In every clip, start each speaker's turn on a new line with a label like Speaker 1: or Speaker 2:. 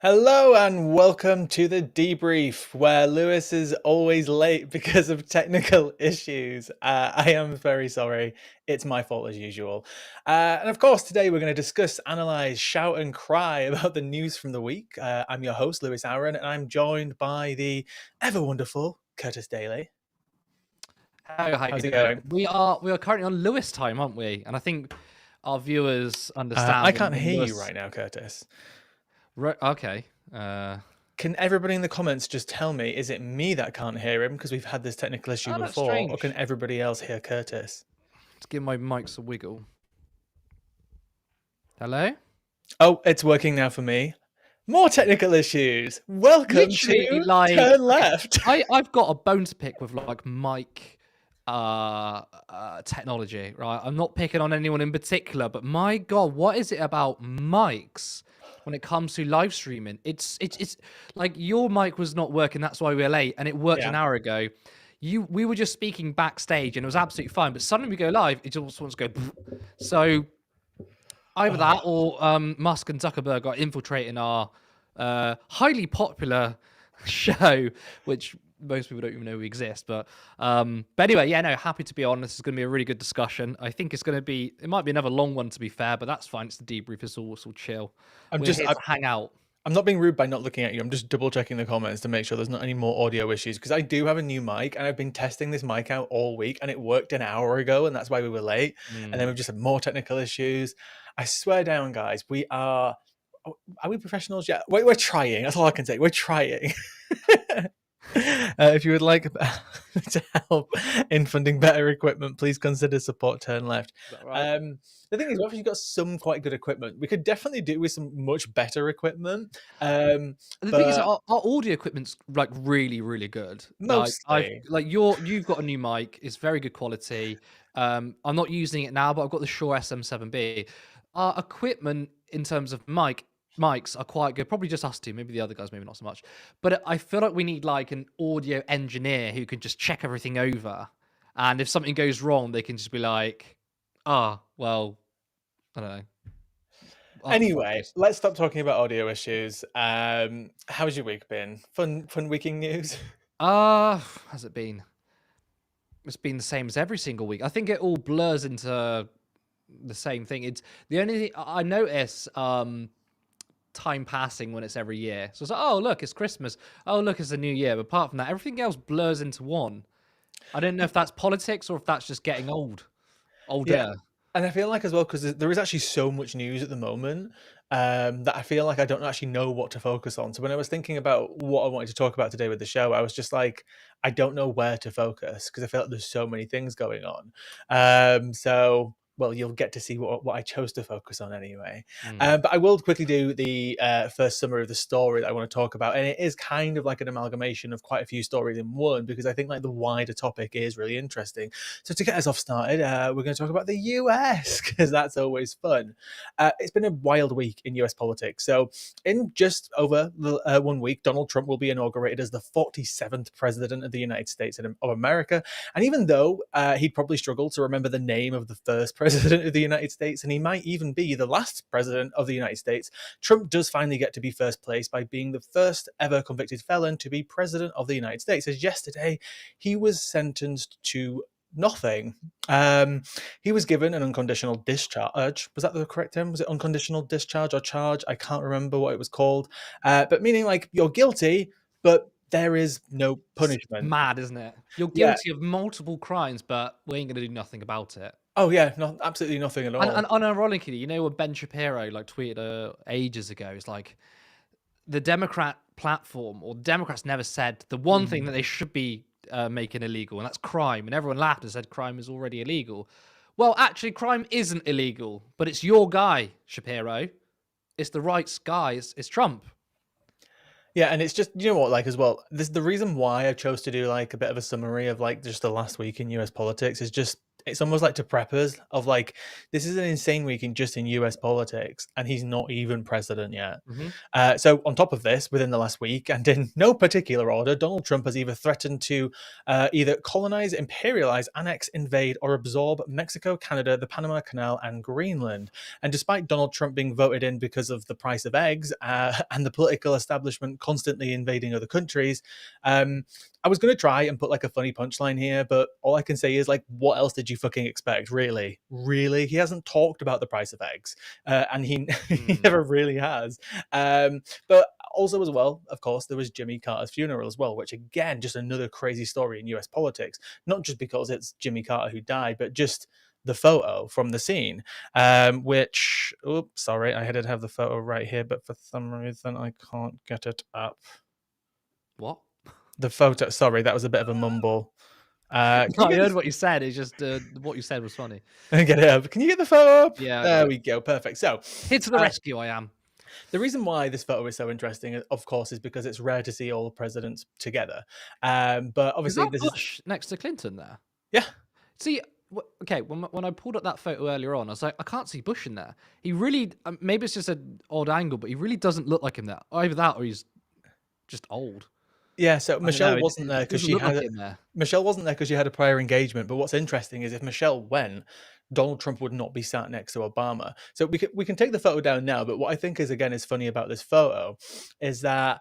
Speaker 1: Hello and welcome to the debrief, where Lewis is always late because of technical issues. I am very sorry. It's my fault as usual. And of course, today we're going to discuss, analyze, shout, and cry about the news from the week. I'm your host, Lewis Aaron, and I'm joined by the ever wonderful Curtis Daly.
Speaker 2: How
Speaker 1: How's
Speaker 2: you
Speaker 1: it
Speaker 2: doing?
Speaker 1: going?
Speaker 2: We are currently on Lewis time, aren't we? And I think our viewers understand
Speaker 1: I can't
Speaker 2: when
Speaker 1: hear you
Speaker 2: Lewis.
Speaker 1: right now, Curtis.
Speaker 2: Okay.
Speaker 1: Can everybody in the comments just tell me, is it me that can't hear him because we've had this technical issue
Speaker 2: Oh, that's
Speaker 1: before, or can
Speaker 2: strange.
Speaker 1: everybody else hear Curtis?
Speaker 2: Let's give my mics a wiggle. Hello.
Speaker 1: Oh, it's working now for me. More technical issues. Welcome
Speaker 2: Literally,
Speaker 1: to
Speaker 2: like,
Speaker 1: Turn
Speaker 2: okay,
Speaker 1: Left.
Speaker 2: I've got a bone to pick with like mic technology, right? I'm not picking on anyone in particular, but my God, what is it about mics when it comes to live streaming? It's like your mic was not working, that's why we were late, and it worked
Speaker 1: Yeah.
Speaker 2: an hour ago. We were just speaking backstage and it was absolutely fine, but suddenly we go live, it just wants to go. So either that or Musk and Zuckerberg are infiltrating our highly popular show, which most people don't even know we exist. But anyway, yeah, no, happy to be on. This is going to be a really good discussion. I think it's going to be. It might be another long one, to be fair, but that's fine. It's the debrief. It's all chill.
Speaker 1: I'm
Speaker 2: We're
Speaker 1: just
Speaker 2: here
Speaker 1: I,
Speaker 2: to hang out.
Speaker 1: I'm not being rude by not looking at you. I'm just double checking the comments to make sure there's not any more audio issues because I do have a new mic and I've been testing this mic out all week and it worked an hour ago and that's why we were late. And then we've just had more technical issues. I swear down, guys, we are we professionals yet? We're trying. That's all I can say. We're trying. If you would like to help in funding better equipment, please consider support Turn Left.
Speaker 2: Is that right?
Speaker 1: The thing is, we've actually got some quite good equipment. We could definitely do with some much better equipment.
Speaker 2: The thing is,
Speaker 1: But
Speaker 2: our audio equipment's like really, really good.
Speaker 1: mostly,
Speaker 2: You've got a new mic. It's very good quality. I'm not using it now, but I've got the Shure SM7B. Our equipment in terms of mics are quite good. Probably just us two, maybe the other guys, maybe not so much. But I feel like we need like an audio engineer who can just check everything over, and if something goes wrong, they can just be like, "Ah, well, I don't know."
Speaker 1: anyway,
Speaker 2: Apologies.
Speaker 1: let's stop talking about audio issues. How's your week been? Fun weeking news?
Speaker 2: Has it been? It's been the same as every single week. I think it all blurs into the same thing. It's the only thing I notice time passing when it's every year. So it's like, oh look, it's Christmas. Oh look, it's a new year. But apart from that, everything else blurs into one. I don't know if that's politics or if that's just getting
Speaker 1: Yeah.
Speaker 2: older.
Speaker 1: And I feel like as well, because there is actually so much news at the moment that I feel like I don't actually know what to focus on. So when I was thinking about what I wanted to talk about today with the show, I was just like, I don't know where to focus because I feel like there's so many things going on. So well, you'll get to see what I chose to focus on anyway.
Speaker 2: Mm.
Speaker 1: But I will quickly do the first summary of the story that I want to talk about. And it is kind of like an amalgamation of quite a few stories in one because I think like the wider topic is really interesting. So to get us off started, we're going to talk about the US because that's always fun. It's been a wild week in US politics. So in just over 1 week, Donald Trump will be inaugurated as the 47th president of the United States of America. And even though he'd probably struggle to remember the name of the first president of the United States, and he might even be the last president of the United States, Trump does finally get to be first place by being the first ever convicted felon to be president of the United States. As yesterday, he was sentenced to nothing. He was given an unconditional discharge. Was that the correct term? Was it unconditional discharge or charge? I can't remember what it was called. But meaning like you're guilty, but there is no
Speaker 2: It's
Speaker 1: punishment.
Speaker 2: mad, isn't it? You're
Speaker 1: Yeah.
Speaker 2: guilty of multiple crimes, but we ain't gonna do nothing about it.
Speaker 1: Oh yeah. No, absolutely nothing at
Speaker 2: And,
Speaker 1: all.
Speaker 2: and unironically, you know what Ben Shapiro like tweeted ages ago? It's like the Democrat platform or Democrats never said the one thing that they should be making illegal, and that's crime. And everyone laughed and said crime is already illegal. Well, actually, crime isn't illegal, but it's your guy, Shapiro. It's the right guy. It's Trump.
Speaker 1: Yeah, and it's just, you know what, like as well, this the reason why I chose to do like a bit of a summary of like just the last week in US politics is just it's almost like to preppers of like, this is an insane week in US politics, and he's not even president yet.
Speaker 2: Mhm.
Speaker 1: So on top of this, within the last week, and in no particular order, Donald Trump has either threatened to either colonize, imperialize, annex, invade, or absorb Mexico, Canada, the Panama Canal, and Greenland. And despite Donald Trump being voted in because of the price of eggs and the political establishment constantly invading other countries, I was going to try and put like a funny punchline here, but all I can say is like, what else did you fucking expect? Really? Really? He hasn't talked about the price of eggs, and he, he
Speaker 2: Mm.
Speaker 1: never really has. But also as well, of course, there was Jimmy Carter's funeral as well, which again, just another crazy story in US politics, not just because it's Jimmy Carter who died, but just the photo from the scene, which, oops, sorry, I had to have the photo right here, but for some reason I can't get it up.
Speaker 2: What?
Speaker 1: The photo, sorry, that was a bit of a mumble. Can
Speaker 2: No,
Speaker 1: you
Speaker 2: I
Speaker 1: get
Speaker 2: heard
Speaker 1: the
Speaker 2: what you said. It's just what you said was funny.
Speaker 1: get it up? Can you get the photo up?
Speaker 2: Yeah, I got
Speaker 1: There
Speaker 2: it.
Speaker 1: we go. Perfect. So,
Speaker 2: Here to the
Speaker 1: uh,
Speaker 2: rescue, I am.
Speaker 1: the reason why this photo is so interesting, of course, is because it's rare to see all the presidents together. But
Speaker 2: Is
Speaker 1: obviously,
Speaker 2: that
Speaker 1: this is
Speaker 2: Bush next to Clinton there?
Speaker 1: yeah,
Speaker 2: See, okay, when I pulled up that photo earlier on, I was like, I can't see Bush in there. He really, maybe it's just an odd angle, but he really doesn't look like him there. Either that or he's just old.
Speaker 1: yeah. So
Speaker 2: I don't know.
Speaker 1: Michelle wasn't there
Speaker 2: It
Speaker 1: because
Speaker 2: doesn't
Speaker 1: she
Speaker 2: look like
Speaker 1: had
Speaker 2: him there.
Speaker 1: Michelle wasn't there because she had a prior engagement. But what's interesting is if Michelle went, Donald Trump would not be sat next to Obama. So we can take the photo down now. But what I think is again is funny about this photo is that.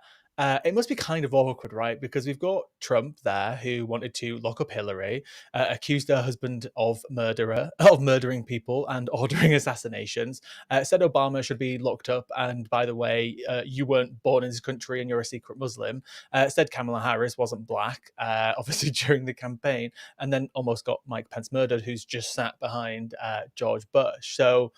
Speaker 1: It must be kind of awkward, right? Because we've got Trump there who wanted to lock up Hillary, accused her husband of murdering people and ordering assassinations. Said Obama should be locked up, and by the way, you weren't born in this country and you're a secret Muslim. Said Kamala Harris wasn't black, obviously during the campaign, and then almost got Mike Pence murdered, who's just sat behind George Bush. So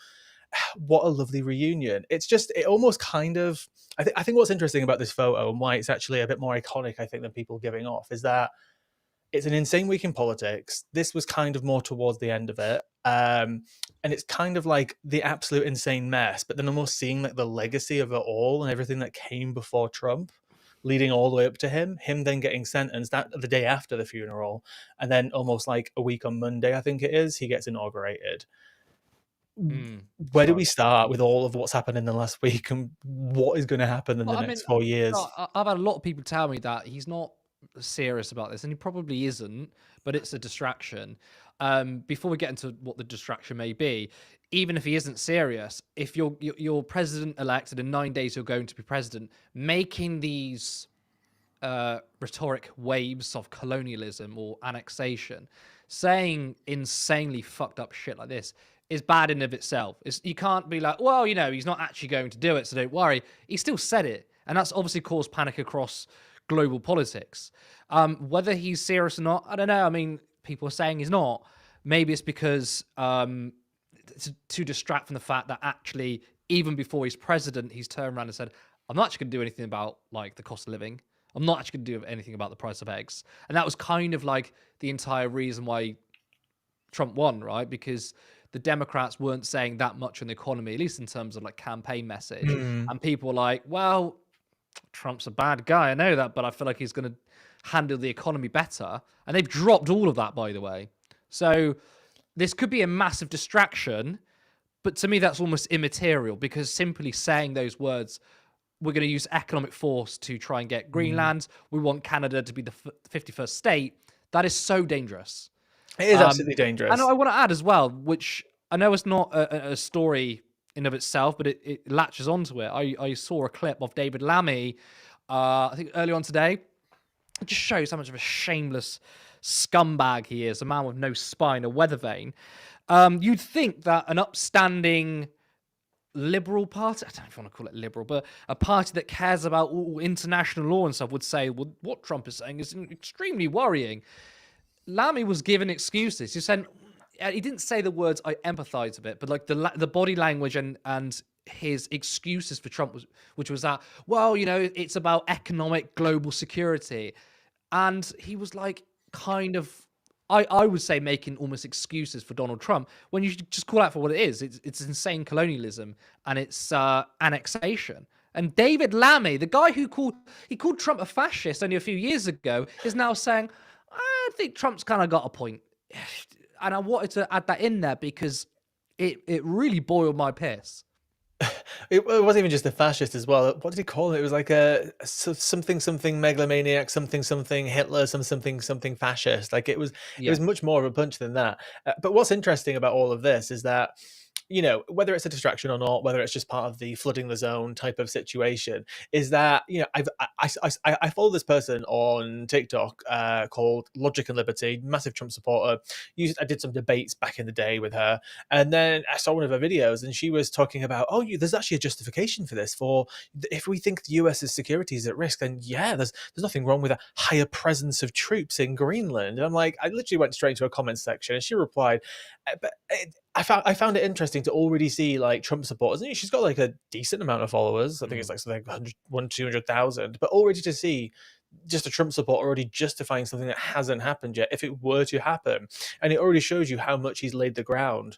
Speaker 1: what a lovely reunion. It's just, it almost kind of, I think what's interesting about this photo and why it's actually a bit more iconic, I think, than people giving off is that it's an insane week in politics. This was kind of more towards the end of it. And it's kind of like the absolute insane mess, but then almost seeing like the legacy of it all and everything that came before Trump, leading all the way up to him then getting sentenced that the day after the funeral, and then almost like a week on Monday, I think it is, he gets inaugurated. Where do
Speaker 2: Sorry.
Speaker 1: we start with all of what's happened in the last week and what is going to happen in
Speaker 2: Well,
Speaker 1: the
Speaker 2: I mean,
Speaker 1: next 4 years?
Speaker 2: I've had a lot of people tell me that he's not serious about this, and he probably isn't, but it's a distraction. Before we get into what the distraction may be, even if he isn't serious, if you're president elected in 9 days, you're going to be president, making these rhetoric waves of colonialism or annexation, saying insanely fucked up shit like this is bad in of itself. You can't be like, well, he's not actually going to do it, so don't worry. He still said it, and that's obviously caused panic across global politics. Whether he's serious or not, I don't know. I mean, people are saying he's not. Maybe it's because to distract from the fact that actually, even before he's president, he's turned around and said, I'm not actually going to do anything about like the cost of living. I'm not actually going to do anything about the price of eggs. And that was kind of like the entire reason why Trump won, right? Because the Democrats weren't saying that much on the economy, at least in terms of like campaign message.
Speaker 1: Mm.
Speaker 2: And people were like, well, Trump's a bad guy. I know that, but I feel like he's going to handle the economy better. And they've dropped all of that, by the way. So this could be a massive distraction, but to me, that's almost immaterial because simply saying those words, we're going to use economic force to try and get Greenland. We want Canada to be the 51st state. That is so dangerous.
Speaker 1: It is absolutely dangerous.
Speaker 2: And I want to add as well, which I know it's not a story in of itself, but it latches onto it. I saw a clip of David Lammy, I think earlier on today. It just shows how much of a shameless scumbag he is, a man with no spine, a weather vane. You'd think that an upstanding liberal party, I don't know if you want to call it liberal, but a party that cares about international law and stuff would say, well, what Trump is saying is extremely worrying. Lammy was given excuses. He didn't say the words "I empathize" with it, but like the body language and his excuses for Trump which was that, well, it's about economic global security, and he was like kind of. I would say making almost excuses for Donald Trump when you should just call out for what it is. It's insane colonialism and it's annexation. And David Lammy, the guy who called Trump a fascist only a few years ago, is now saying, I think Trump's kind of got a point. and I wanted to add that in there because it really boiled my piss.
Speaker 1: It wasn't even just a fascist as well. What did he call it? It was like a something megalomaniac, something Hitler, something fascist. Like it
Speaker 2: Yeah.
Speaker 1: was much more of a punch than that. But what's interesting about all of this is that, you know, whether it's a distraction or not, whether it's just part of the flooding the zone type of situation, is that, you know, I follow this person on TikTok called Logic and Liberty, massive Trump supporter. I did some debates back in the day with her, and then I saw one of her videos, and she was talking about, oh, there's actually a justification for this. For if we think the US's security is at risk, then yeah, there's nothing wrong with a higher presence of troops in Greenland. And I'm like, I literally went straight into a comment section, and she replied, but I found it interesting to already see like Trump supporters. And she's got like a decent amount of followers. I think it's like something like 200,000, but already to see just a Trump supporter already justifying something that hasn't happened yet, if it were to happen, and it already shows you how much he's laid the ground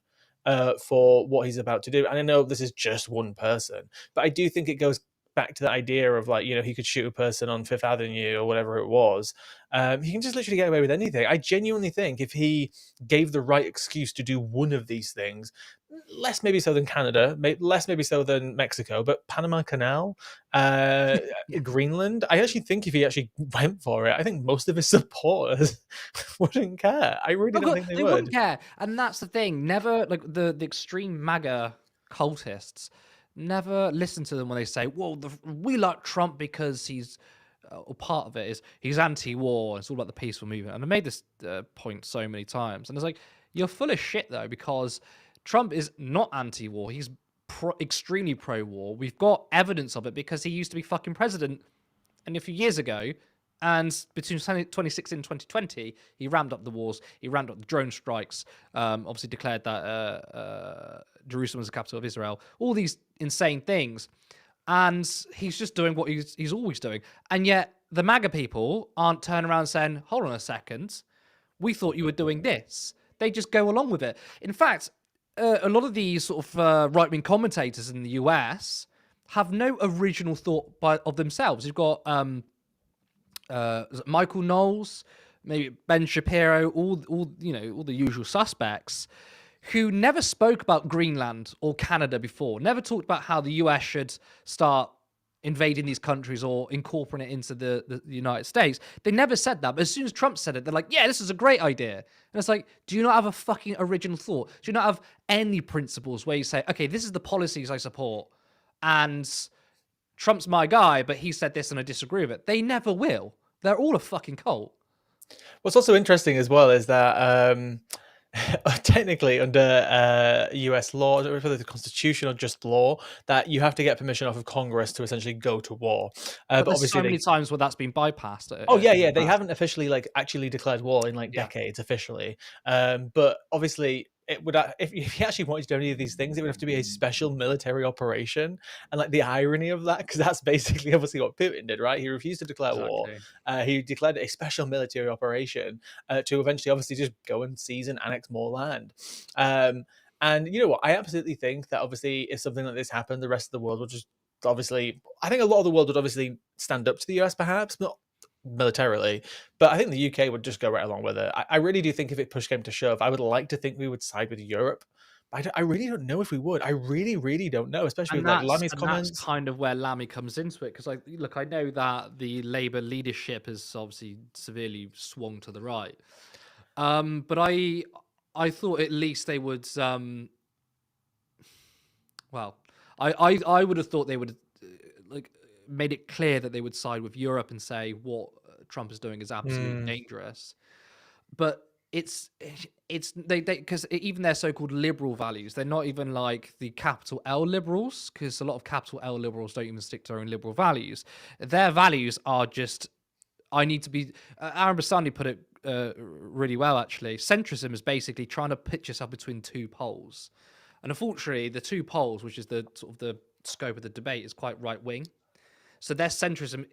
Speaker 1: for what he's about to do. And I know this is just one person, but I do think it goes back to the idea of, like, you know, he could shoot a person on Fifth Avenue or whatever it was. He can just literally get away with anything. I genuinely think if he gave the right excuse to do one of these things, less maybe so than Canada, less maybe so than Mexico, but Panama Canal, uh,
Speaker 2: Yeah.
Speaker 1: Greenland, I actually think if he actually went for it, I think most of his supporters wouldn't care. I really
Speaker 2: Oh
Speaker 1: don't
Speaker 2: god,
Speaker 1: think they
Speaker 2: they wouldn't
Speaker 1: would.
Speaker 2: care, and that's the thing. Never like the extreme MAGA cultists. Never listen to them when they say, "Well, we like Trump because he's." Or part of it is he's anti-war. It's all about the peaceful movement, and I made this point so many times. And it's like you're full of shit though, because Trump is not anti-war. He's extremely pro-war. We've got evidence of it because he used to be fucking president and a few years ago. And between 2016 and 2020, he ramped up the wars. He ramped up the drone strikes. Obviously declared that Jerusalem is the capital of Israel. All these insane things, and he's just doing what he's always doing. And yet the MAGA people aren't turning around saying, "Hold on a second, we thought you were doing this." They just go along with it. In fact, a lot of these sort of right-wing commentators in the US have no original thought of themselves. You've got Michael Knowles, maybe Ben Shapiro, all you know, all the usual suspects, who never spoke about Greenland or Canada before, never talked about how the US should start invading these countries or incorporating it into the United States. They never said that. But as soon as Trump said it, they're like, yeah, this is a great idea. And it's like, do you not have a fucking original thought? Do you not have any principles where you say, okay, this is the policies I support, and Trump's my guy, but he said this and I disagree with it? They never will. They're all a fucking cult.
Speaker 1: What's also interesting as well is that technically under US law, I don't know whether the Constitution or just law, that you have to get permission off of Congress to essentially go to war.
Speaker 2: But
Speaker 1: But
Speaker 2: there's
Speaker 1: obviously
Speaker 2: so many
Speaker 1: they
Speaker 2: times where that's been bypassed
Speaker 1: Oh yeah,
Speaker 2: in the
Speaker 1: yeah. They
Speaker 2: past.
Speaker 1: haven't officially like actually declared war in like
Speaker 2: Yeah,
Speaker 1: decades officially. But obviously it would if he actually wanted to do any of these things, it would have to be a special military operation. And like the irony of that, because that's basically obviously what Putin did, right? He refused to declare war.
Speaker 2: exactly.
Speaker 1: He declared a special military operation to eventually obviously just go and seize and annex more land. And you know what? I absolutely think that obviously if something like this happened, the rest of the world would just obviously, I think a lot of the world would obviously stand up to the US, perhaps not militarily, but I think the UK would just go right along with it. I really do think if it push came to shove, I would like to think we would side with Europe. But I really don't know if we would. I really, really don't know, especially with like Lami's
Speaker 2: And that's
Speaker 1: comments.
Speaker 2: kind of where Lammy comes into it, because look, I know that the Labour leadership has obviously severely swung to the right, but I thought at least they would well, I would have thought they would like made it clear that they would side with Europe and say what Trump is doing is absolutely
Speaker 1: Hmm.
Speaker 2: dangerous. But they because even their so-called liberal values, they're not even like the capital L liberals, because a lot of capital L liberals don't even stick to their own liberal values. Their values are just, I need to be. Aaron Bassani put it really well, actually. Centrism is basically trying to pitch yourself between two poles, and unfortunately, the two poles, which is the sort of the scope of the debate, is quite right wing. So their centrism,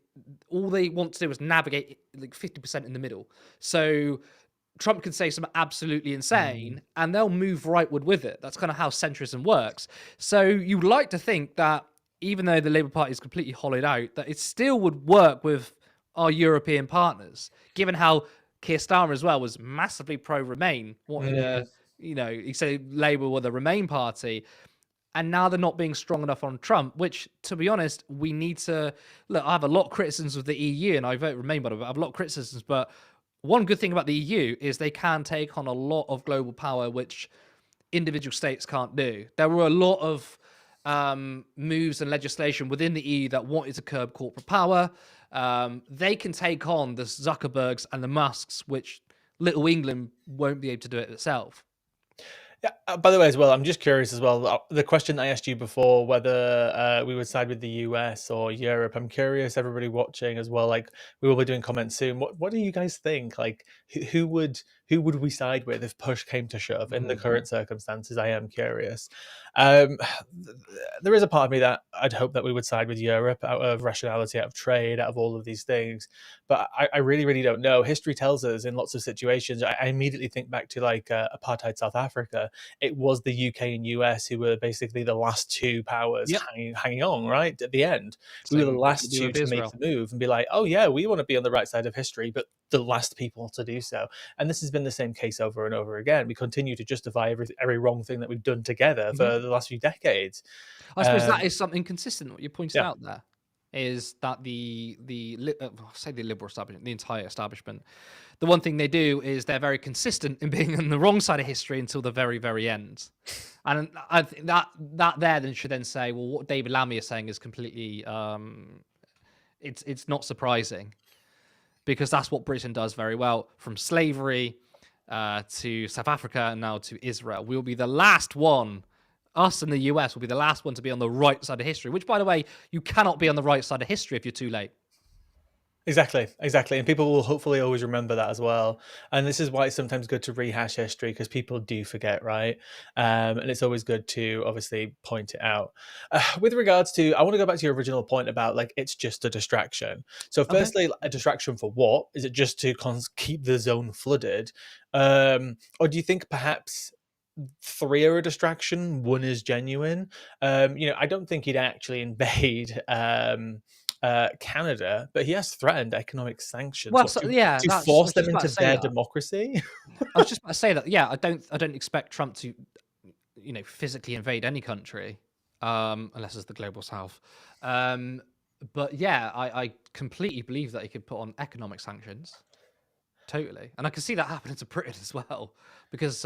Speaker 2: all they want to do is navigate like 50% in the middle. So Trump can say something absolutely insane and they'll move rightward with it. That's kind of how centrism works. So you'd like to think that even though the Labour Party is completely hollowed out, that it still would work with our European partners, given how Keir Starmer as well was massively pro-Remain, wanted
Speaker 1: Mm.
Speaker 2: to, he said Labour were the Remain party, and now they're not being strong enough on Trump. Which, to be honest, we need to look. I have a lot of criticisms of the EU, and I vote Remain, but I have a lot of criticisms. But one good thing about the EU is they can take on a lot of global power, which individual states can't do. There were a lot of moves and legislation within the EU that wanted to curb corporate power. They can take on the Zuckerbergs and the Musks, which little England won't be able to do it itself.
Speaker 1: Yeah. By the way, as well, I'm just curious as well. The question I asked you before, whether we would side with the US or Europe, I'm curious. Everybody watching as well, like we will be doing comments soon. What do you guys think? Like, who would we side with if push came to shove in the current circumstances? I am curious. Um, there is a part of me that I'd hope that we would side with Europe out of rationality, out of trade, out of all of these things. But I really, really don't know. History tells us in lots of situations. I immediately think back to like apartheid South Africa. It was the UK and US who were basically the last two powers
Speaker 2: Yep.
Speaker 1: hanging on, right? At the end, we were the
Speaker 2: Same would
Speaker 1: last
Speaker 2: be
Speaker 1: two
Speaker 2: with
Speaker 1: to make
Speaker 2: Israel.
Speaker 1: the move and be like, oh, yeah, we want to be on the right side of history, but the last people to do so. And this has been the same case over and over again. We continue to justify every wrong thing that we've done together
Speaker 2: Mhm.
Speaker 1: for the last few decades.
Speaker 2: I suppose that
Speaker 1: Um,
Speaker 2: is something consistent. What you pointed
Speaker 1: yeah,
Speaker 2: out there is that I'll say the liberal establishment, the entire establishment, the one thing they do is they're very consistent in being on the wrong side of history until the very, very end. And I think that there then should then say, well, what David Lammy is saying is completely, it's not surprising, because that's what Britain does very well, from slavery to South Africa and now to Israel. We'll be the last one. Us and the US will be the last one to be on the right side of history, which, by the way, you cannot be on the right side of history if you're too late.
Speaker 1: exactly, exactly. And people will hopefully always remember that as well. And this is why it's sometimes good to rehash history because people do forget, right? And it's always good to obviously point it out. With regards to, I want to go back to your original point about like it's just a distraction. So,
Speaker 2: Okay.
Speaker 1: firstly, a distraction for what? Is it just to keep the zone flooded? Or do you think perhaps three are a distraction, one is genuine? I don't think he'd actually invade Canada, but he has threatened economic sanctions.
Speaker 2: Well,
Speaker 1: What
Speaker 2: so, yeah,
Speaker 1: to
Speaker 2: that's. I
Speaker 1: force
Speaker 2: was
Speaker 1: them
Speaker 2: just about to
Speaker 1: into
Speaker 2: say
Speaker 1: their
Speaker 2: that.
Speaker 1: democracy?
Speaker 2: I was just about to say that. Yeah, I don't expect Trump to, physically invade any country, unless it's the global south. Um, but yeah, I completely believe that he could put on economic sanctions. Totally, and I can see that happening to Britain as well, because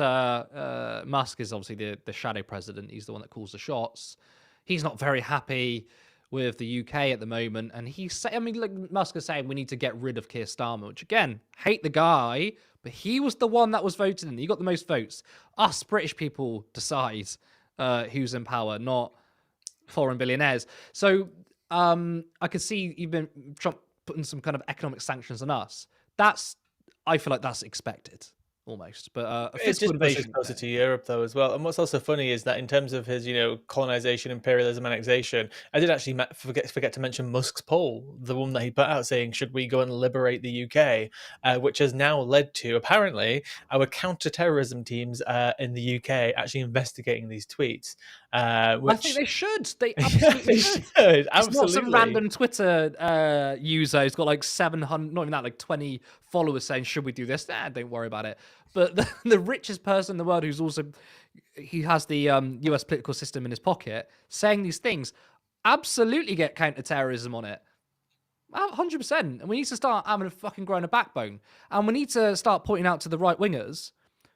Speaker 2: Musk is obviously the shadow president. He's the one that calls the shots. He's not very happy with the UK at the moment, and I mean, like Musk is saying, we need to get rid of Keir Starmer, which again, hate the guy, but he was the one that was voted in. He got the most votes. Us British people decide who's in power, not foreign billionaires. So I could see even Trump putting some kind of economic sanctions on us. That's I feel like that's expected almost, but a
Speaker 1: It
Speaker 2: physical
Speaker 1: just pushes
Speaker 2: invasion,
Speaker 1: closer
Speaker 2: no.
Speaker 1: to Europe, though, as well. And what's also funny is that in terms of his, colonization, imperialism, annexation, I did actually forget to mention Musk's poll, the one that he put out saying, "Should we go and liberate the UK?" Which has now led to apparently our counter-terrorism teams in the UK actually investigating these tweets,
Speaker 2: I think
Speaker 1: which
Speaker 2: they should. They
Speaker 1: yeah,
Speaker 2: absolutely
Speaker 1: they
Speaker 2: should.
Speaker 1: should
Speaker 2: It's not some
Speaker 1: absolutely.
Speaker 2: random Twitter user who's got like 700, not even that, like 20 followers saying, "Should we do this?" Nah, don't worry about it. But the richest person in the world, who's also he has the US political system in his pocket, saying these things, absolutely get counter-terrorism on it. 100%. And we need to start having a fucking growing a backbone. And we need to start pointing out to the right wingers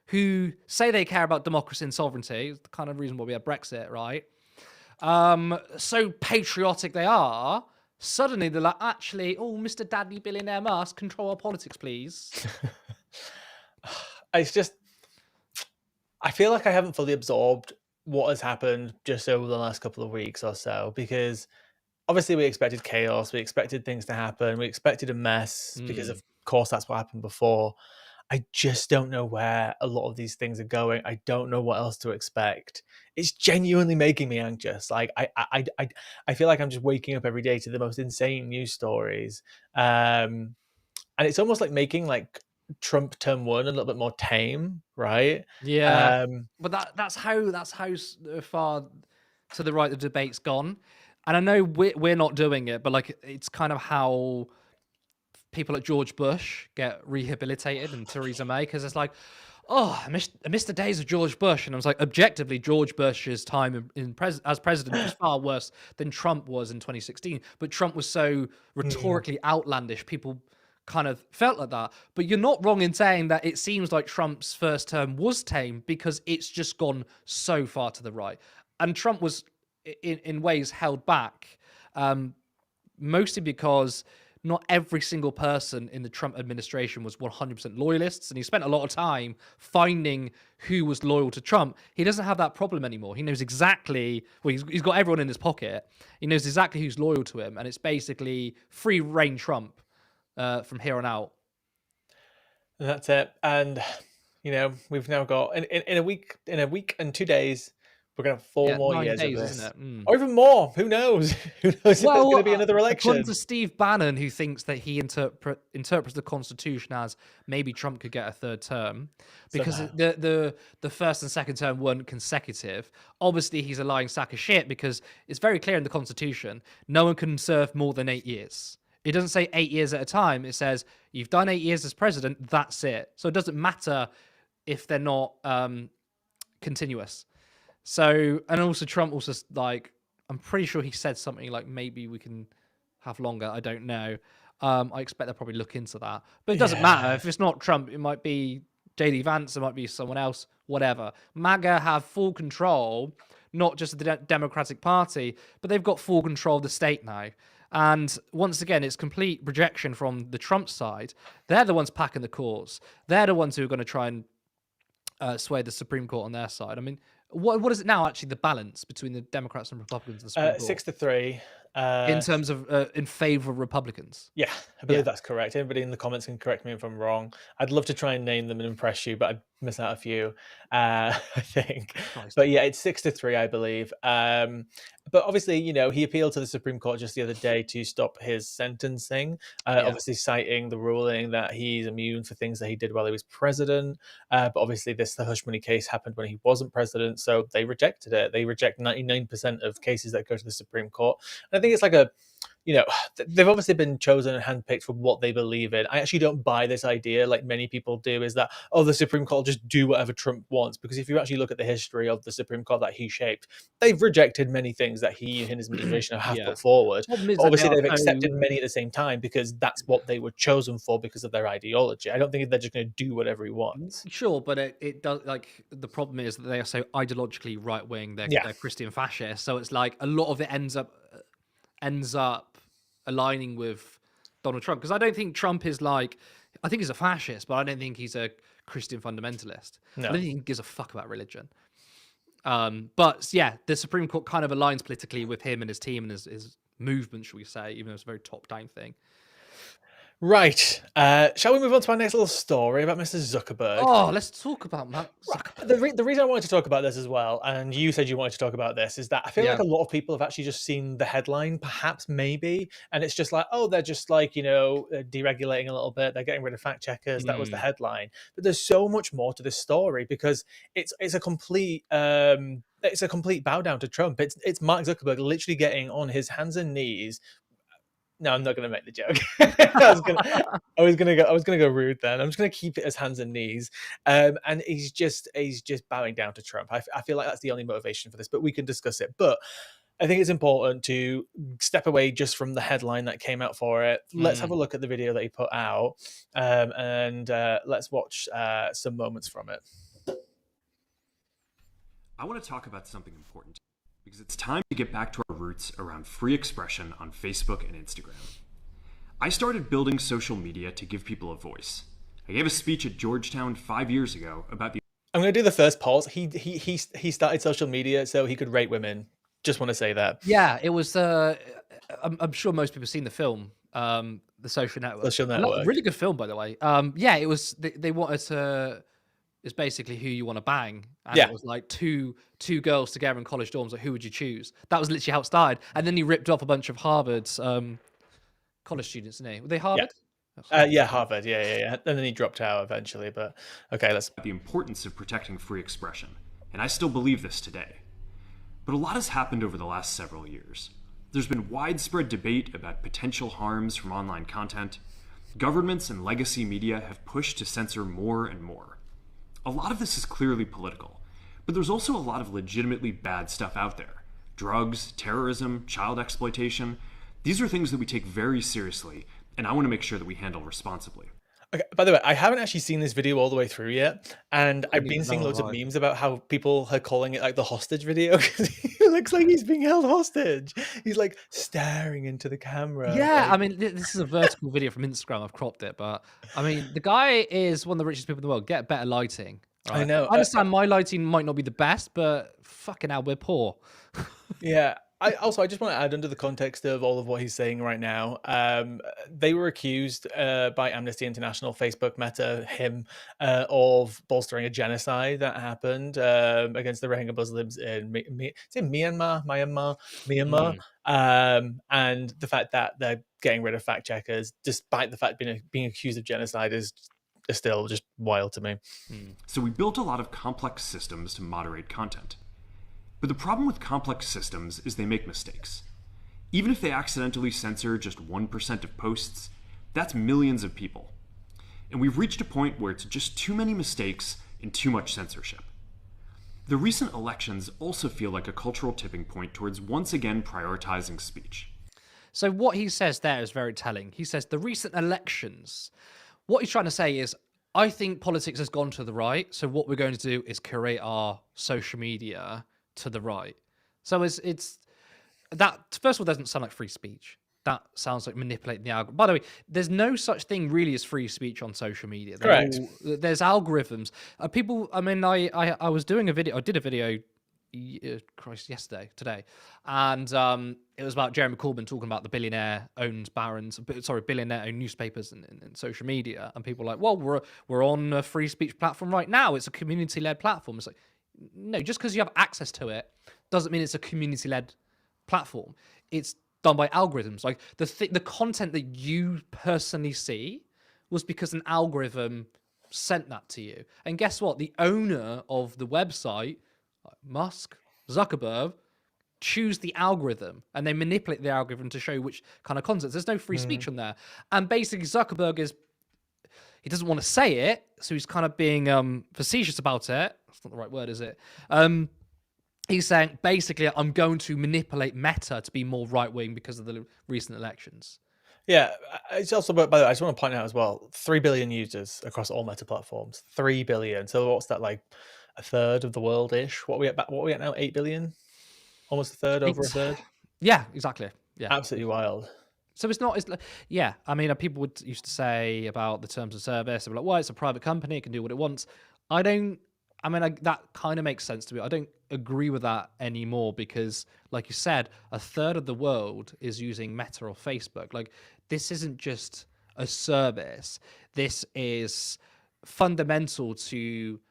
Speaker 2: who say they care about democracy and sovereignty. It's the kind of reason why we had Brexit, right? So patriotic they are. Suddenly they're like, actually, oh, Mr. Daddy Billionaire Musk, control our politics, please.
Speaker 1: It's just I feel like I haven't fully absorbed what has happened just over the last couple of weeks or so because obviously we expected chaos, we expected things to happen, we expected a mess because
Speaker 2: Mm.
Speaker 1: of course that's what happened before. I just don't know where a lot of these things are going. I don't know what else to expect. It's genuinely making me anxious. Like I feel like I'm just waking up every day to the most insane news stories. And it's almost like making like Trump term one a little bit more tame, right?
Speaker 2: Yeah.
Speaker 1: Um,
Speaker 2: But that's how far to the right the debate's gone. And I know we're not doing it, but like it's kind of how people like George Bush get rehabilitated and Theresa May, because it's like, oh, I missed the days of George Bush. And I was like, objectively, George Bush's time as president was far worse than Trump was in 2016. But Trump was so
Speaker 1: Mm.
Speaker 2: rhetorically outlandish, people kind of felt like that. But you're not wrong in saying that it seems like Trump's first term was tame, because it's just gone so far to the right. And Trump was, in ways, held back, mostly because not every single person in the Trump administration was 100% loyalists, and he spent a lot of time finding who was loyal to Trump. He doesn't have that problem anymore. He knows exactly, well, he's got everyone in his pocket. He knows exactly who's loyal to him, and it's basically free reign Trump from here on out.
Speaker 1: And that's it. And we've now got in a week and 2 days, we're gonna have four
Speaker 2: Yeah,
Speaker 1: more
Speaker 2: 9
Speaker 1: years of
Speaker 2: days, isn't
Speaker 1: this,
Speaker 2: it? Mm.
Speaker 1: or even more. Who knows? Who knows if there's going
Speaker 2: Well,
Speaker 1: to be another
Speaker 2: according
Speaker 1: election?
Speaker 2: to Steve Bannon, who thinks that he interprets the Constitution as maybe Trump could get a third term because
Speaker 1: Somehow.
Speaker 2: the first and second term weren't consecutive. Obviously, he's a lying sack of shit, because it's very clear in the Constitution no one can serve more than 8 years. It doesn't say 8 years at a time. It says you've done 8 years as president. That's it. So it doesn't matter if they're not continuous. So, and also Trump also, like, I'm pretty sure he said something like maybe we can have longer. I don't know. I expect they'll probably look into that. But it doesn't matter.
Speaker 1: Yeah.
Speaker 2: If it's not Trump, it might be JD Vance, it might be someone else, whatever. MAGA have full control, not just of the Democratic Party, but they've got full control of the state now. And once again, it's complete rejection from the Trump side. They're the ones packing the courts. They're the ones who are going to try and sway the Supreme Court on their side. I mean, what is it now, actually, the balance between the Democrats and Republicans in the Supreme Court?
Speaker 1: 6-3.
Speaker 2: In terms of in favor of Republicans?
Speaker 1: Yeah, I
Speaker 2: Yeah.
Speaker 1: believe that's correct. Anybody in the comments can correct me if I'm wrong. I'd love to try and name them and impress you, but I'd miss out a few, I think.
Speaker 2: Christ.
Speaker 1: But yeah, it's 6-3, I believe. But obviously, he appealed to the Supreme Court just the other day to stop his sentencing,
Speaker 2: Yeah.
Speaker 1: obviously citing the ruling that he's immune for things that he did while he was president. But obviously, the hush money case happened when he wasn't president, so they rejected it. They reject 99% of cases that go to the Supreme Court. And I think it's like they've obviously been chosen and handpicked for what they believe in. I actually don't buy this idea, like many people do, is that, the Supreme Court will just do whatever Trump wants. Because if you actually look at the history of the Supreme Court that he shaped, they've rejected many things that he and his administration have
Speaker 2: Yeah.
Speaker 1: put forward.
Speaker 2: Problem is
Speaker 1: But
Speaker 2: that
Speaker 1: obviously,
Speaker 2: they are
Speaker 1: they've accepted
Speaker 2: so-
Speaker 1: many at the same time because that's what they were chosen for because of their ideology. I don't think they're just going to do whatever he wants.
Speaker 2: Sure, but it does, like, the problem is that they are so ideologically right wing.
Speaker 1: Yeah.
Speaker 2: They're Christian fascists, so it's like a lot of it ends up aligning with Donald Trump, because I don't think Trump is like, I think he's a fascist, but I don't think he's a Christian fundamentalist.
Speaker 1: No.
Speaker 2: I don't think he gives a fuck about religion. But yeah, the Supreme Court kind of aligns politically with him and his team and his movement, shall we say, even though it's a very top down thing.
Speaker 1: Right. Shall we move on to our next little story about Mr. Zuckerberg?
Speaker 2: Oh, let's talk about Mark Zuckerberg.
Speaker 1: The reason I wanted to talk about this as well, and you said you wanted to talk about this, is that I feel like a lot of people have actually just seen the headline, perhaps, maybe, and it's just like, they're just like, deregulating a little bit. They're getting rid of fact checkers. That was the headline. But there's so much more to this story, because it's a complete bow down to Trump. It's Mark Zuckerberg literally getting on his hands and knees. No, I'm not going to make the joke. I was gonna go rude then. I'm just gonna keep it as hands and knees. And he's just bowing down to Trump. I feel like that's the only motivation for this, but we can discuss it. But I think it's important to step away just from the headline that came out for it. Let's have a look at the video that he put out, and let's watch some moments from it.
Speaker 3: I want to talk about something important, because it's time to get back to our roots around free expression on Facebook and Instagram. I started building social media to give people a voice. I gave a speech at Georgetown 5 years ago about the...
Speaker 1: I'm going to do the first pause. He started social media so he could rate women. Just want to say that.
Speaker 2: Yeah, it was. I'm sure most people have seen the film, The Social Network.
Speaker 1: Social Network.
Speaker 2: Really good film, by the way. Yeah, it was. They wanted to. It's basically who you want to bang, and it was like two girls together in college dorms. Like, who would you choose? That was literally how it started. And then he ripped off a bunch of Harvard's college students. Didn't he? Were they Harvard?
Speaker 1: Yeah, Harvard. Yeah. And then he dropped out eventually. But okay, let's.
Speaker 3: The importance of protecting free expression, and I still believe this today. But a lot has happened over the last several years. There's been widespread debate about potential harms from online content. Governments and legacy media have pushed to censor more and more. A lot of this is clearly political, but there's also a lot of legitimately bad stuff out there. Drugs, terrorism, child exploitation. These are things that we take very seriously, and I want to make sure that we handle responsibly.
Speaker 1: Okay, by the way, I haven't actually seen this video all the way through yet, and I've
Speaker 2: Couldn't
Speaker 1: been
Speaker 2: even
Speaker 1: seeing
Speaker 2: know
Speaker 1: loads of
Speaker 2: why.
Speaker 1: memes about how people are calling it like the hostage video because he looks like he's being held hostage. He's like staring into the camera.
Speaker 2: Yeah,
Speaker 1: Like,
Speaker 2: I mean, this is a vertical video from Instagram. I've cropped it, but I mean, the guy is one of the richest people in the world. Get better lighting,
Speaker 1: I
Speaker 2: right?
Speaker 1: know.
Speaker 2: I understand my lighting might not be the best, but fucking hell, we're poor.
Speaker 1: Yeah. I just want to add under the context of all of what he's saying right now. They were accused by Amnesty International, Facebook, Meta, him, of bolstering a genocide that happened against the Rohingya Muslims in is it Myanmar,
Speaker 2: Mm,
Speaker 1: and the fact that they're getting rid of fact checkers, despite the fact being accused of genocide, is still just wild to me.
Speaker 2: mm.
Speaker 3: So we built a lot of complex systems to moderate content. But the problem with complex systems is they make mistakes. Even if they accidentally censor just 1% of posts, that's millions of people. And we've reached a point where it's just too many mistakes and too much censorship. The recent elections also feel like a cultural tipping point towards once again prioritizing speech.
Speaker 2: So what he says there is very telling. He says the recent elections. What he's trying to say is, I think politics has gone to the right. So what we're going to do is curate our social media to the right. So it's that, first of all, doesn't sound like free speech. That sounds like manipulating the algorithm. By the way, there's no such thing really as free speech on social media.
Speaker 1: Correct.
Speaker 2: There's algorithms. People, I mean, I was doing a video. I did a video, today, and it was about Jeremy Corbyn talking about the billionaire-owned newspapers and social media, and people were like, well, we're on a free speech platform right now. It's a community-led platform. It's like, no, just because you have access to it doesn't mean it's a community-led platform. It's done by algorithms. Like the content that you personally see was because an algorithm sent that to you. And guess what? The owner of the website, Musk, Zuckerberg, choose the algorithm and they manipulate the algorithm to show which kind of content. There's no free speech on there. And basically Zuckerberg he doesn't want to say it, so he's kind of being facetious about it. That's not the right word, is it? He's saying, basically, I'm going to manipulate Meta to be more right-wing because of the recent elections.
Speaker 1: Yeah, it's also, by the way, I just want to point out as well, 3 billion users across all Meta platforms. 3 billion. So what's that, like a third of the world-ish? What are we at now? 8 billion? Almost a third, over a third?
Speaker 2: Yeah, exactly. Yeah.
Speaker 1: Absolutely wild.
Speaker 2: So yeah, I mean, people used to say about the terms of service, they'd be like, well, it's a private company, it can do what it wants. That kind of makes sense to me. I don't agree with that anymore because, like you said, a third of the world is using Meta or Facebook. Like, this isn't just a service. This is fundamental to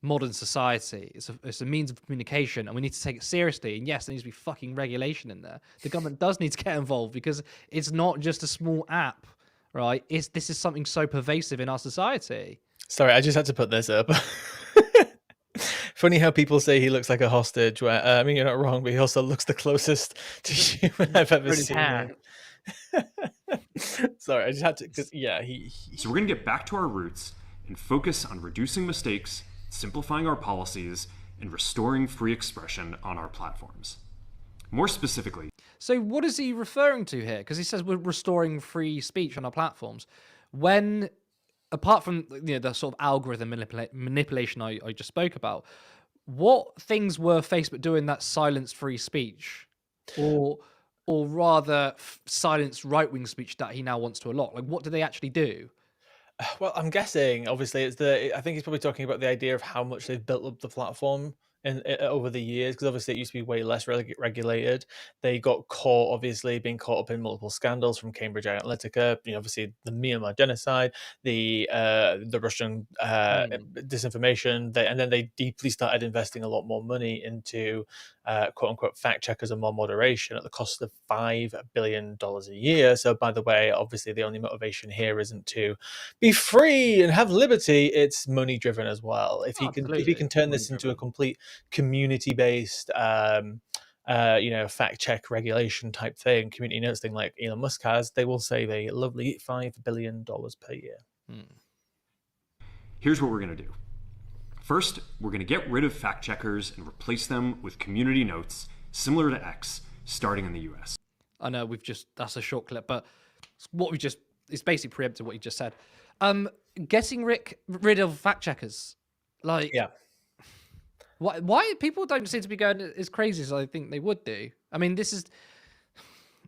Speaker 2: modern society. It's a means of communication, and we need to take it seriously. And yes, there needs to be fucking regulation in there. The government does need to get involved because it's not just a small app, right? This is something so pervasive in our society.
Speaker 1: Sorry, I just had to put this up. Funny how people say he looks like a hostage. Where I mean, you're not wrong, but he also looks the closest to human I've ever seen him. Sorry, I just had to, because yeah,
Speaker 3: So we're going to get back to our roots and focus on reducing mistakes, simplifying our policies, and restoring free expression on our platforms. More specifically,
Speaker 2: so what is he referring to here? Because he says we're restoring free speech on our platforms. When, apart from the sort of algorithm manipulation I just spoke about, what things were Facebook doing that silenced free speech, or rather silenced right-wing speech that he now wants to allot? Like, what do they actually do?
Speaker 1: Well, I'm guessing, obviously, I think he's probably talking about the idea of how much they've built up the platform over the years, because obviously it used to be way less regulated. They got caught, obviously, being caught up in multiple scandals from Cambridge Analytica, obviously the Myanmar genocide, the Russian disinformation, and then they deeply started investing a lot more money into quote unquote fact checkers and more moderation at the cost of $5 billion a year. So, by the way, obviously the only motivation here isn't to be free and have liberty; it's money driven as well. If he can turn this into a complete community based fact check regulation type thing, community notes thing like Elon Musk has, they will save a lovely $5 billion per year.
Speaker 3: Here's what we're going to do. First, we're going to get rid of fact checkers and replace them with community notes similar to X, starting in the US.
Speaker 2: I know that's a short clip, but it's basically preempted what you just said. Getting rid of fact checkers, like,
Speaker 1: Yeah.
Speaker 2: Why people don't seem to be going as crazy as I think they would do. I mean,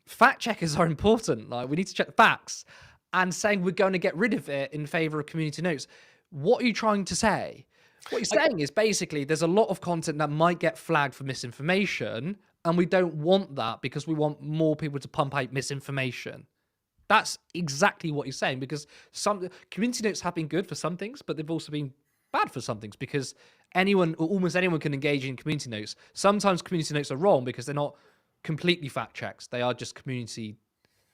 Speaker 2: fact checkers are important. Like, we need to check the facts, and saying we're going to get rid of it in favor of community notes. What are you trying to say? What you're saying is basically there's a lot of content that might get flagged for misinformation, and we don't want that because we want more people to pump out misinformation. That's exactly what you're saying, because some community notes have been good for some things, but they've also been bad for some things, because almost anyone can engage in community notes. Sometimes community notes are wrong because they're not completely fact checks. They are just community,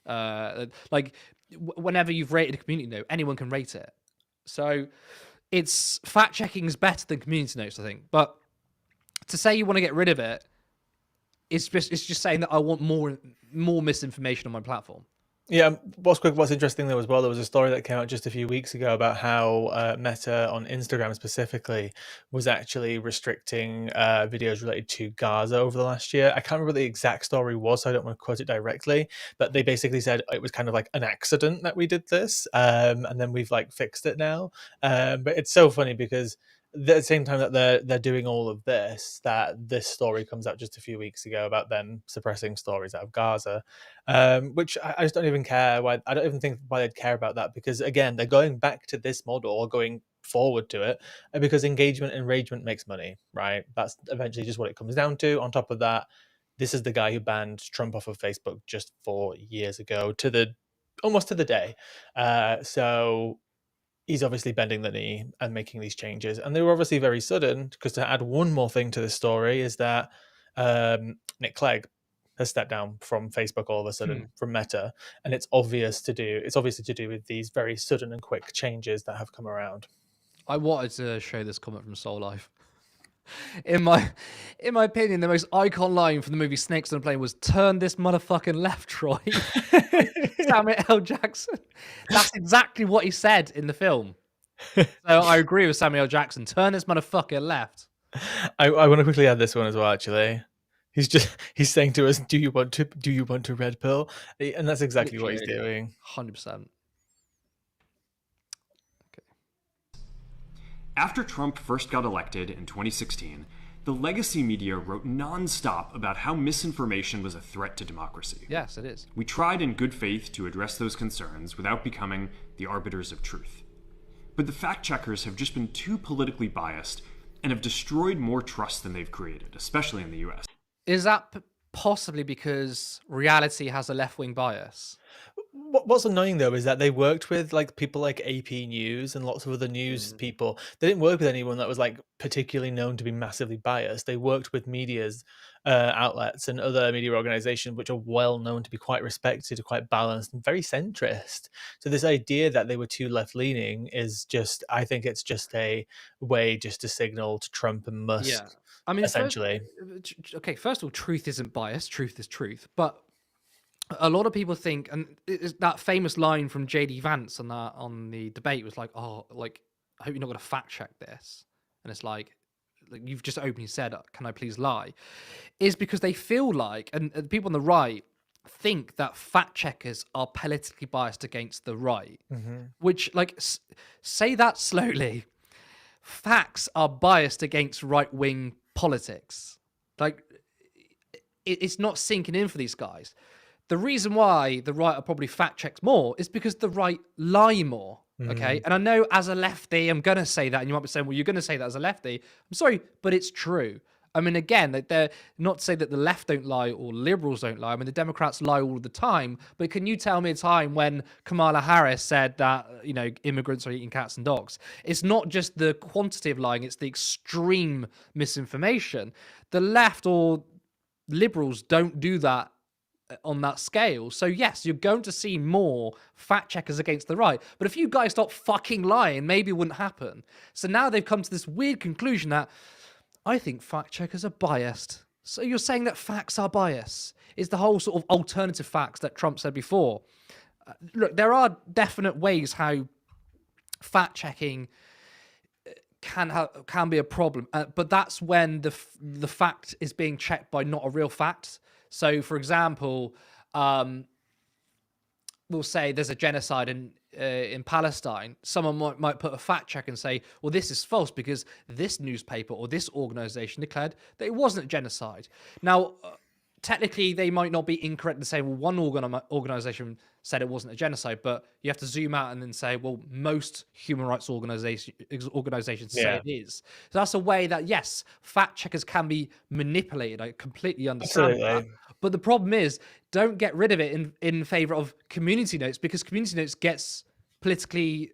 Speaker 2: whenever you've rated a community note, anyone can rate it. So it's fact checking is better than community notes, I think. But to say you want to get rid of it, it's just saying that I want more misinformation on my platform.
Speaker 1: Yeah, what's interesting though as well, there was a story that came out just a few weeks ago about how Meta on Instagram specifically was actually restricting videos related to Gaza over the last year. I can't remember what the exact story was, so I don't want to quote it directly, but they basically said it was kind of like an accident that we did this, and then we've like fixed it now. But it's so funny because at the same time that they're doing all of this, that this story comes out just a few weeks ago about them suppressing stories out of Gaza, which I just don't even care why. I don't even think why they'd care about that, because again, they're going back to this model or going forward to it, and because engagement and enragement makes money, right? That's eventually just what it comes down to. On top of that, this is the guy who banned Trump off of Facebook just 4 years ago, almost to the day. So he's obviously bending the knee and making these changes. And they were obviously very sudden, because to add one more thing to this story is that Nick Clegg has stepped down from Facebook all of a sudden, from Meta. And it's obviously to do with these very sudden and quick changes that have come around.
Speaker 2: I wanted to show this comment from Soul Life. In my opinion, the most icon line from the movie Snakes on a Plane was "Turn this motherfucking left, Troy." Samuel L. Jackson. That's exactly what he said in the film. So I agree with Samuel L. Jackson. Turn this motherfucker left.
Speaker 1: I want to quickly add this one as well. Actually, he's saying to us, "Do you want to red pill?" And that's exactly what he's doing.
Speaker 2: 100%.
Speaker 3: After Trump first got elected in 2016, the legacy media wrote nonstop about how misinformation was a threat to democracy.
Speaker 2: Yes, it is.
Speaker 3: We tried in good faith to address those concerns without becoming the arbiters of truth. But the fact checkers have just been too politically biased and have destroyed more trust than they've created, especially in the US.
Speaker 2: Is that possibly because reality has a left-wing bias?
Speaker 1: What's annoying though is that they worked with like people like AP News and lots of other news people. They didn't work with anyone that was like particularly known to be massively biased. They worked with media's outlets and other media organizations which are well known to be quite respected, quite balanced, and very centrist. So this idea that they were too left leaning is I think it's just a way just to signal to Trump and Musk.
Speaker 2: Yeah, I mean,
Speaker 1: essentially.
Speaker 2: First of all, truth isn't biased. Truth is truth, but a lot of people think, and it's that famous line from JD Vance on the debate was like, "Oh, like I hope you're not going to fact check this," and it's like you've just openly said, "Can I please lie?" Is because they feel like, and people on the right think that fact checkers are politically biased against the right, which say that slowly. Facts are biased against right-wing politics. Like it's not sinking in for these guys. The reason why the right are probably fact checks more is because the right lie more. Okay. And I know as a lefty, I'm going to say that. And you might be saying, well, you're going to say that as a lefty. I'm sorry, but it's true. I mean, again, they're not to say that the left don't lie or liberals don't lie. I mean, the Democrats lie all the time. But can you tell me a time when Kamala Harris said that, immigrants are eating cats and dogs? It's not just the quantity of lying. It's the extreme misinformation. The left or liberals don't do that on that scale. So yes, you're going to see more fact checkers against the right. But if you guys stop fucking lying, maybe it wouldn't happen. So now they've come to this weird conclusion that I think fact checkers are biased. So you're saying that facts are bias? Is the whole sort of alternative facts that Trump said before? Look, there are definite ways how fact checking can be a problem, but that's when the fact is being checked by not a real fact. So, for example, we'll say there's a genocide in Palestine. Someone might put a fact check and say, well, this is false because this newspaper or this organization declared that it wasn't a genocide. Now, technically, they might not be incorrect in saying, well, one organization said it wasn't a genocide, but you have to zoom out and then say, well, most human rights organizations say it is. So that's a way that, yes, fact checkers can be manipulated. I completely understand that. But the problem is, don't get rid of it in favor of community notes, because community notes gets politically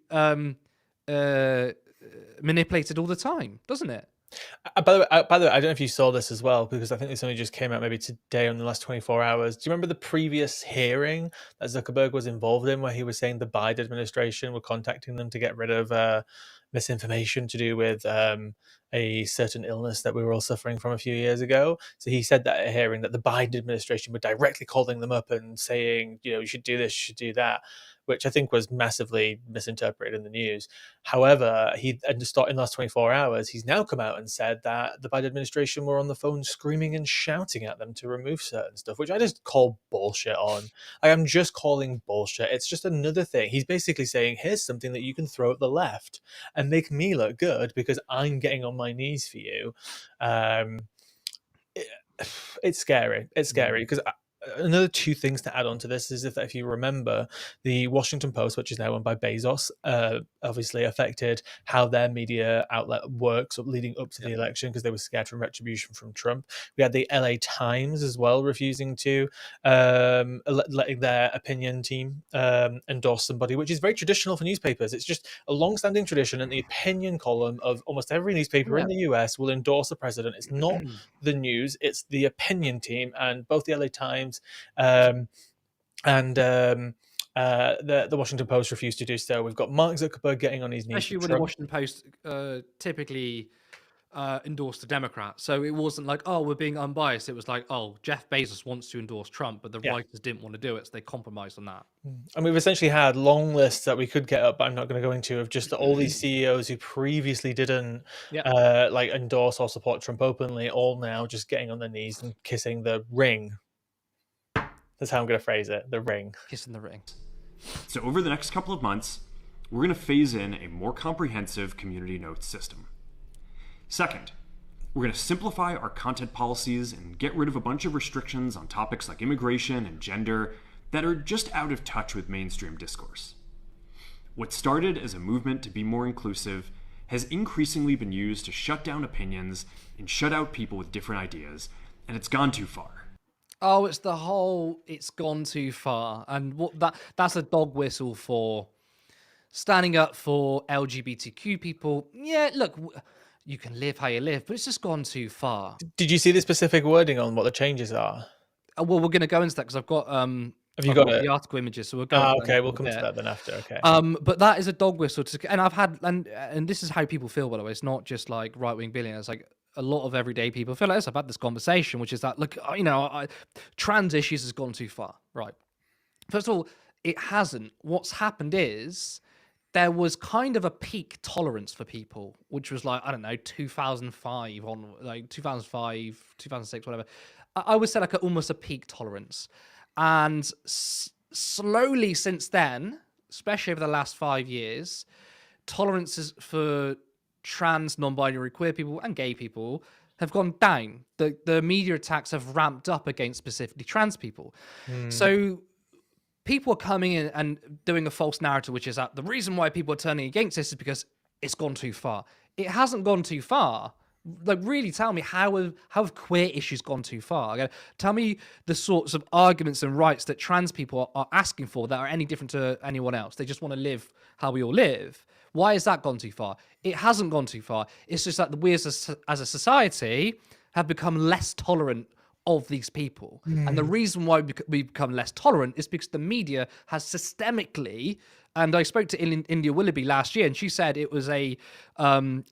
Speaker 2: manipulated all the time, doesn't it?
Speaker 1: By the way, I don't know if you saw this as well, because I think this only just came out maybe today or in the last 24 hours. Do you remember the previous hearing that Zuckerberg was involved in, where he was saying the Biden administration were contacting them to get rid of misinformation to do with a certain illness that we were all suffering from a few years ago? So he said that at a hearing that the Biden administration were directly calling them up and saying, you should do this, you should do that, which I think was massively misinterpreted in the news. However, in the last 24 hours, he's now come out and said that the Biden administration were on the phone screaming and shouting at them to remove certain stuff, which I just call bullshit on. I am just calling bullshit. It's just another thing. He's basically saying, here's something that you can throw at the left and make me look good because I'm getting on my knees for you. It's scary. It's scary because another two things to add on to this is if you remember, the Washington Post, which is now owned by Bezos, obviously affected how their media outlet works leading up to the election because they were scared from retribution from Trump. We had the LA Times as well refusing to letting their opinion team endorse somebody, which is very traditional for newspapers. It's just a long-standing tradition, and the opinion column of almost every newspaper in the US will endorse a president. It's not the news, it's the opinion team, and both the LA Times and the Washington Post refused to do so. We've got Mark Zuckerberg getting on his knees.
Speaker 2: Especially when the Washington Post typically endorsed a Democrat. So it wasn't like, oh, we're being unbiased. It was like, oh, Jeff Bezos wants to endorse Trump, but the writers didn't want to do it, so they compromised on that.
Speaker 1: And we've essentially had long lists that we could get up, but I'm not going to go into, of just all these CEOs who previously didn't endorse or support Trump openly, all now just getting on their knees and kissing the ring. That's how I'm going to phrase it, the ring.
Speaker 2: Kissing the ring.
Speaker 3: So over the next couple of months, we're going to phase in a more comprehensive community notes system. Second, we're going to simplify our content policies and get rid of a bunch of restrictions on topics like immigration and gender that are just out of touch with mainstream discourse. What started as a movement to be more inclusive has increasingly been used to shut down opinions and shut out people with different ideas, and it's gone too far.
Speaker 2: Oh, it's the whole, it's gone too far. And that's a dog whistle for standing up for LGBTQ people. Yeah, look, you can live how you live, but it's just gone too far.
Speaker 1: Did you see the specific wording on what the changes are?
Speaker 2: Well, we're going to go into that because I've got
Speaker 1: the
Speaker 2: article images, so we'll go.
Speaker 1: Okay, we'll come to that then after. Okay.
Speaker 2: But that is a dog whistle and I've had, and this is how people feel, by the way. It's not just like right-wing billionaires. Like, a lot of everyday people feel like this. I've had this conversation, which is that, look, trans issues has gone too far. Right. First of all, it hasn't. What's happened is there was kind of a peak tolerance for people, which was like, I don't know, 2005 on like 2005, 2006, whatever. I would say like almost a peak tolerance. And slowly since then, especially over the last 5 years, tolerances for trans, non-binary, queer people and gay people have gone down. The media attacks have ramped up against specifically trans people. So people are coming in and doing a false narrative, which is that the reason why people are turning against this is because it's gone too far. It hasn't gone too far. Like, really tell me, how have queer issues gone too far? Okay? Tell me the sorts of arguments and rights that trans people are asking for that are any different to anyone else. They just want to live how we all live. Why has that gone too far? It hasn't gone too far. It's just that we as a society have become less tolerant of these people. And the reason why we become less tolerant is because the media has systemically, and I spoke to India Willoughby last year, and she said it was a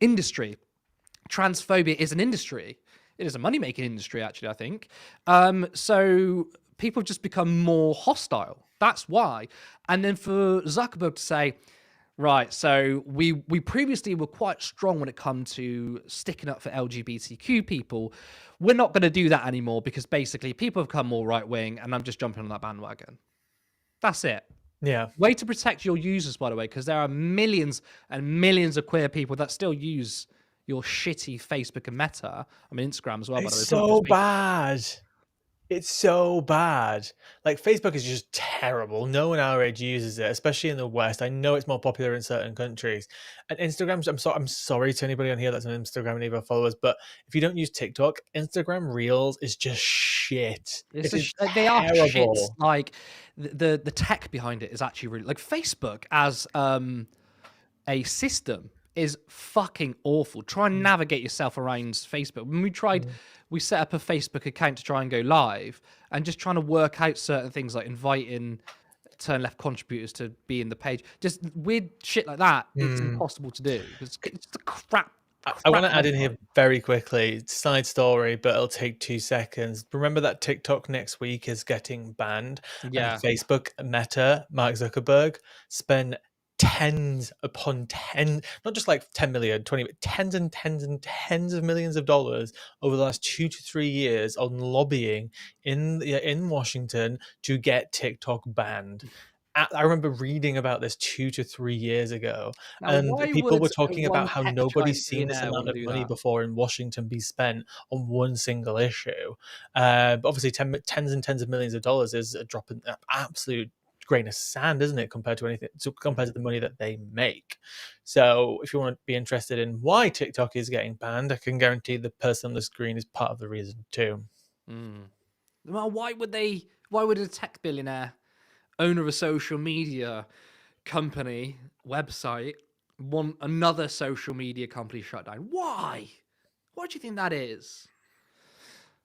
Speaker 2: industry. Transphobia is an industry. It is a money-making industry, actually, I think. So people have just become more hostile. That's why. And then for Zuckerberg to say, right, so we previously were quite strong when it comes to sticking up for LGBTQ people. We're not going to do that anymore because basically people have become more right-wing, and I'm just jumping on that bandwagon. That's it.
Speaker 1: Yeah.
Speaker 2: Way to protect your users, by the way, because there are millions and millions of queer people that still use your shitty Facebook and Meta. I mean, Instagram as well, by the way.
Speaker 1: It's
Speaker 2: It's not
Speaker 1: so
Speaker 2: just Facebook.
Speaker 1: bad. It's so bad. Like, Facebook is just terrible. No one our age uses it, especially in the West. I know it's more popular in certain countries. And Instagram, I'm sorry to anybody on here that's on Instagram and even followers, but if you don't use TikTok, Instagram Reels is just shit. It is
Speaker 2: They are shit.
Speaker 1: terrible.
Speaker 2: Like the tech behind it is actually really like Facebook as a system is fucking awful. Try and navigate yourself around Facebook. When we set up a Facebook account to try and go live, and just trying to work out certain things like inviting turn left contributors to be in the page, just weird shit like that. It's impossible to do. It's the crap.
Speaker 1: I want to add in here very quickly, side story, but it'll take 2 seconds. Remember that TikTok next week is getting banned,
Speaker 2: Yeah.
Speaker 1: and Facebook, Meta, Mark Zuckerberg spent tens upon tens, not just like 10 million, 20, but tens and tens and tens of millions of dollars over the last 2 to 3 years on lobbying in Washington to get TikTok banned. I remember reading about this 2 to 3 years ago,
Speaker 2: Now,
Speaker 1: and
Speaker 2: why
Speaker 1: people
Speaker 2: would
Speaker 1: were talking
Speaker 2: one
Speaker 1: about how
Speaker 2: tech
Speaker 1: nobody's
Speaker 2: giant
Speaker 1: seen this
Speaker 2: billionaire
Speaker 1: amount
Speaker 2: wanna
Speaker 1: of
Speaker 2: do
Speaker 1: money
Speaker 2: that?
Speaker 1: before in Washington be spent on one single issue. But obviously, tens and tens of millions of dollars is a drop in an absolute grain of sand, isn't it, compared to anything, compared to the money that they make. So if you want to be interested in why TikTok is getting banned, I can guarantee the person on the screen is part of the reason too.
Speaker 2: Well, why would a tech billionaire, owner of a social media company website, want another social media company shut down? Why? Why do you think that is?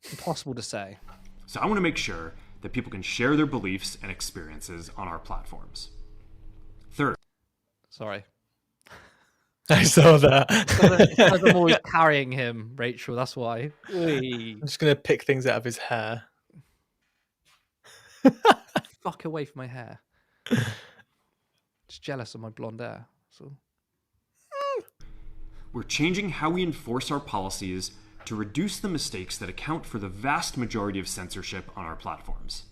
Speaker 2: Impossible to say.
Speaker 3: So I want to make sure that people can share their beliefs and experiences on our platforms. Third,
Speaker 2: Sorry.
Speaker 1: I saw that.
Speaker 2: It's because I'm always carrying him, Rachel. That's why.
Speaker 1: I'm just gonna pick things out of his hair.
Speaker 2: Fuck away from my hair. Just jealous of my blonde hair. So
Speaker 3: we're changing how we enforce our policies to reduce the mistakes that account for the vast majority of censorship on our platforms.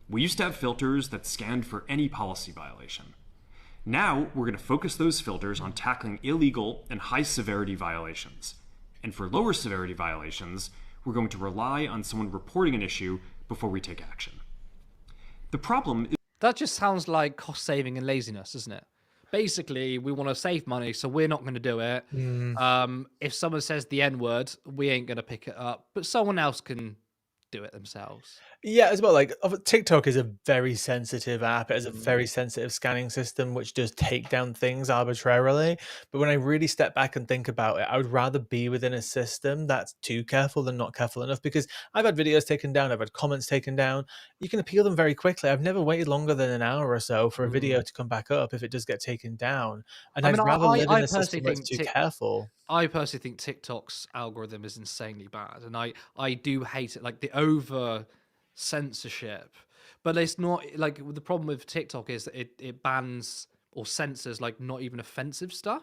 Speaker 3: We used to have filters that scanned for any policy violation. Now, we're going to focus those filters on tackling illegal and high-severity violations. And for lower severity violations, we're going to rely on someone reporting an issue before we take action. The problem is
Speaker 2: that just sounds like cost saving and laziness, doesn't it? Basically, we want to save money, so we're not going to do it. If someone says the N-word, we ain't going to pick it up, but someone else can do it themselves.
Speaker 1: Yeah, as well. Like, TikTok is a very sensitive app. It has a very sensitive scanning system, which does take down things arbitrarily. But when I really step back and think about it, I would rather be within a system that's too careful than not careful enough. Because I've had videos taken down, I've had comments taken down. You can appeal them very quickly. I've never waited longer than an hour or so for a video to come back up if it does get taken down. And
Speaker 2: I mean,
Speaker 1: I'd rather live in
Speaker 2: I
Speaker 1: a system
Speaker 2: personally
Speaker 1: that's
Speaker 2: think
Speaker 1: too careful.
Speaker 2: I personally think TikTok's algorithm is insanely bad, and I do hate it, like the over censorship. But it's not like the problem with TikTok is that it bans or censors like not even offensive stuff.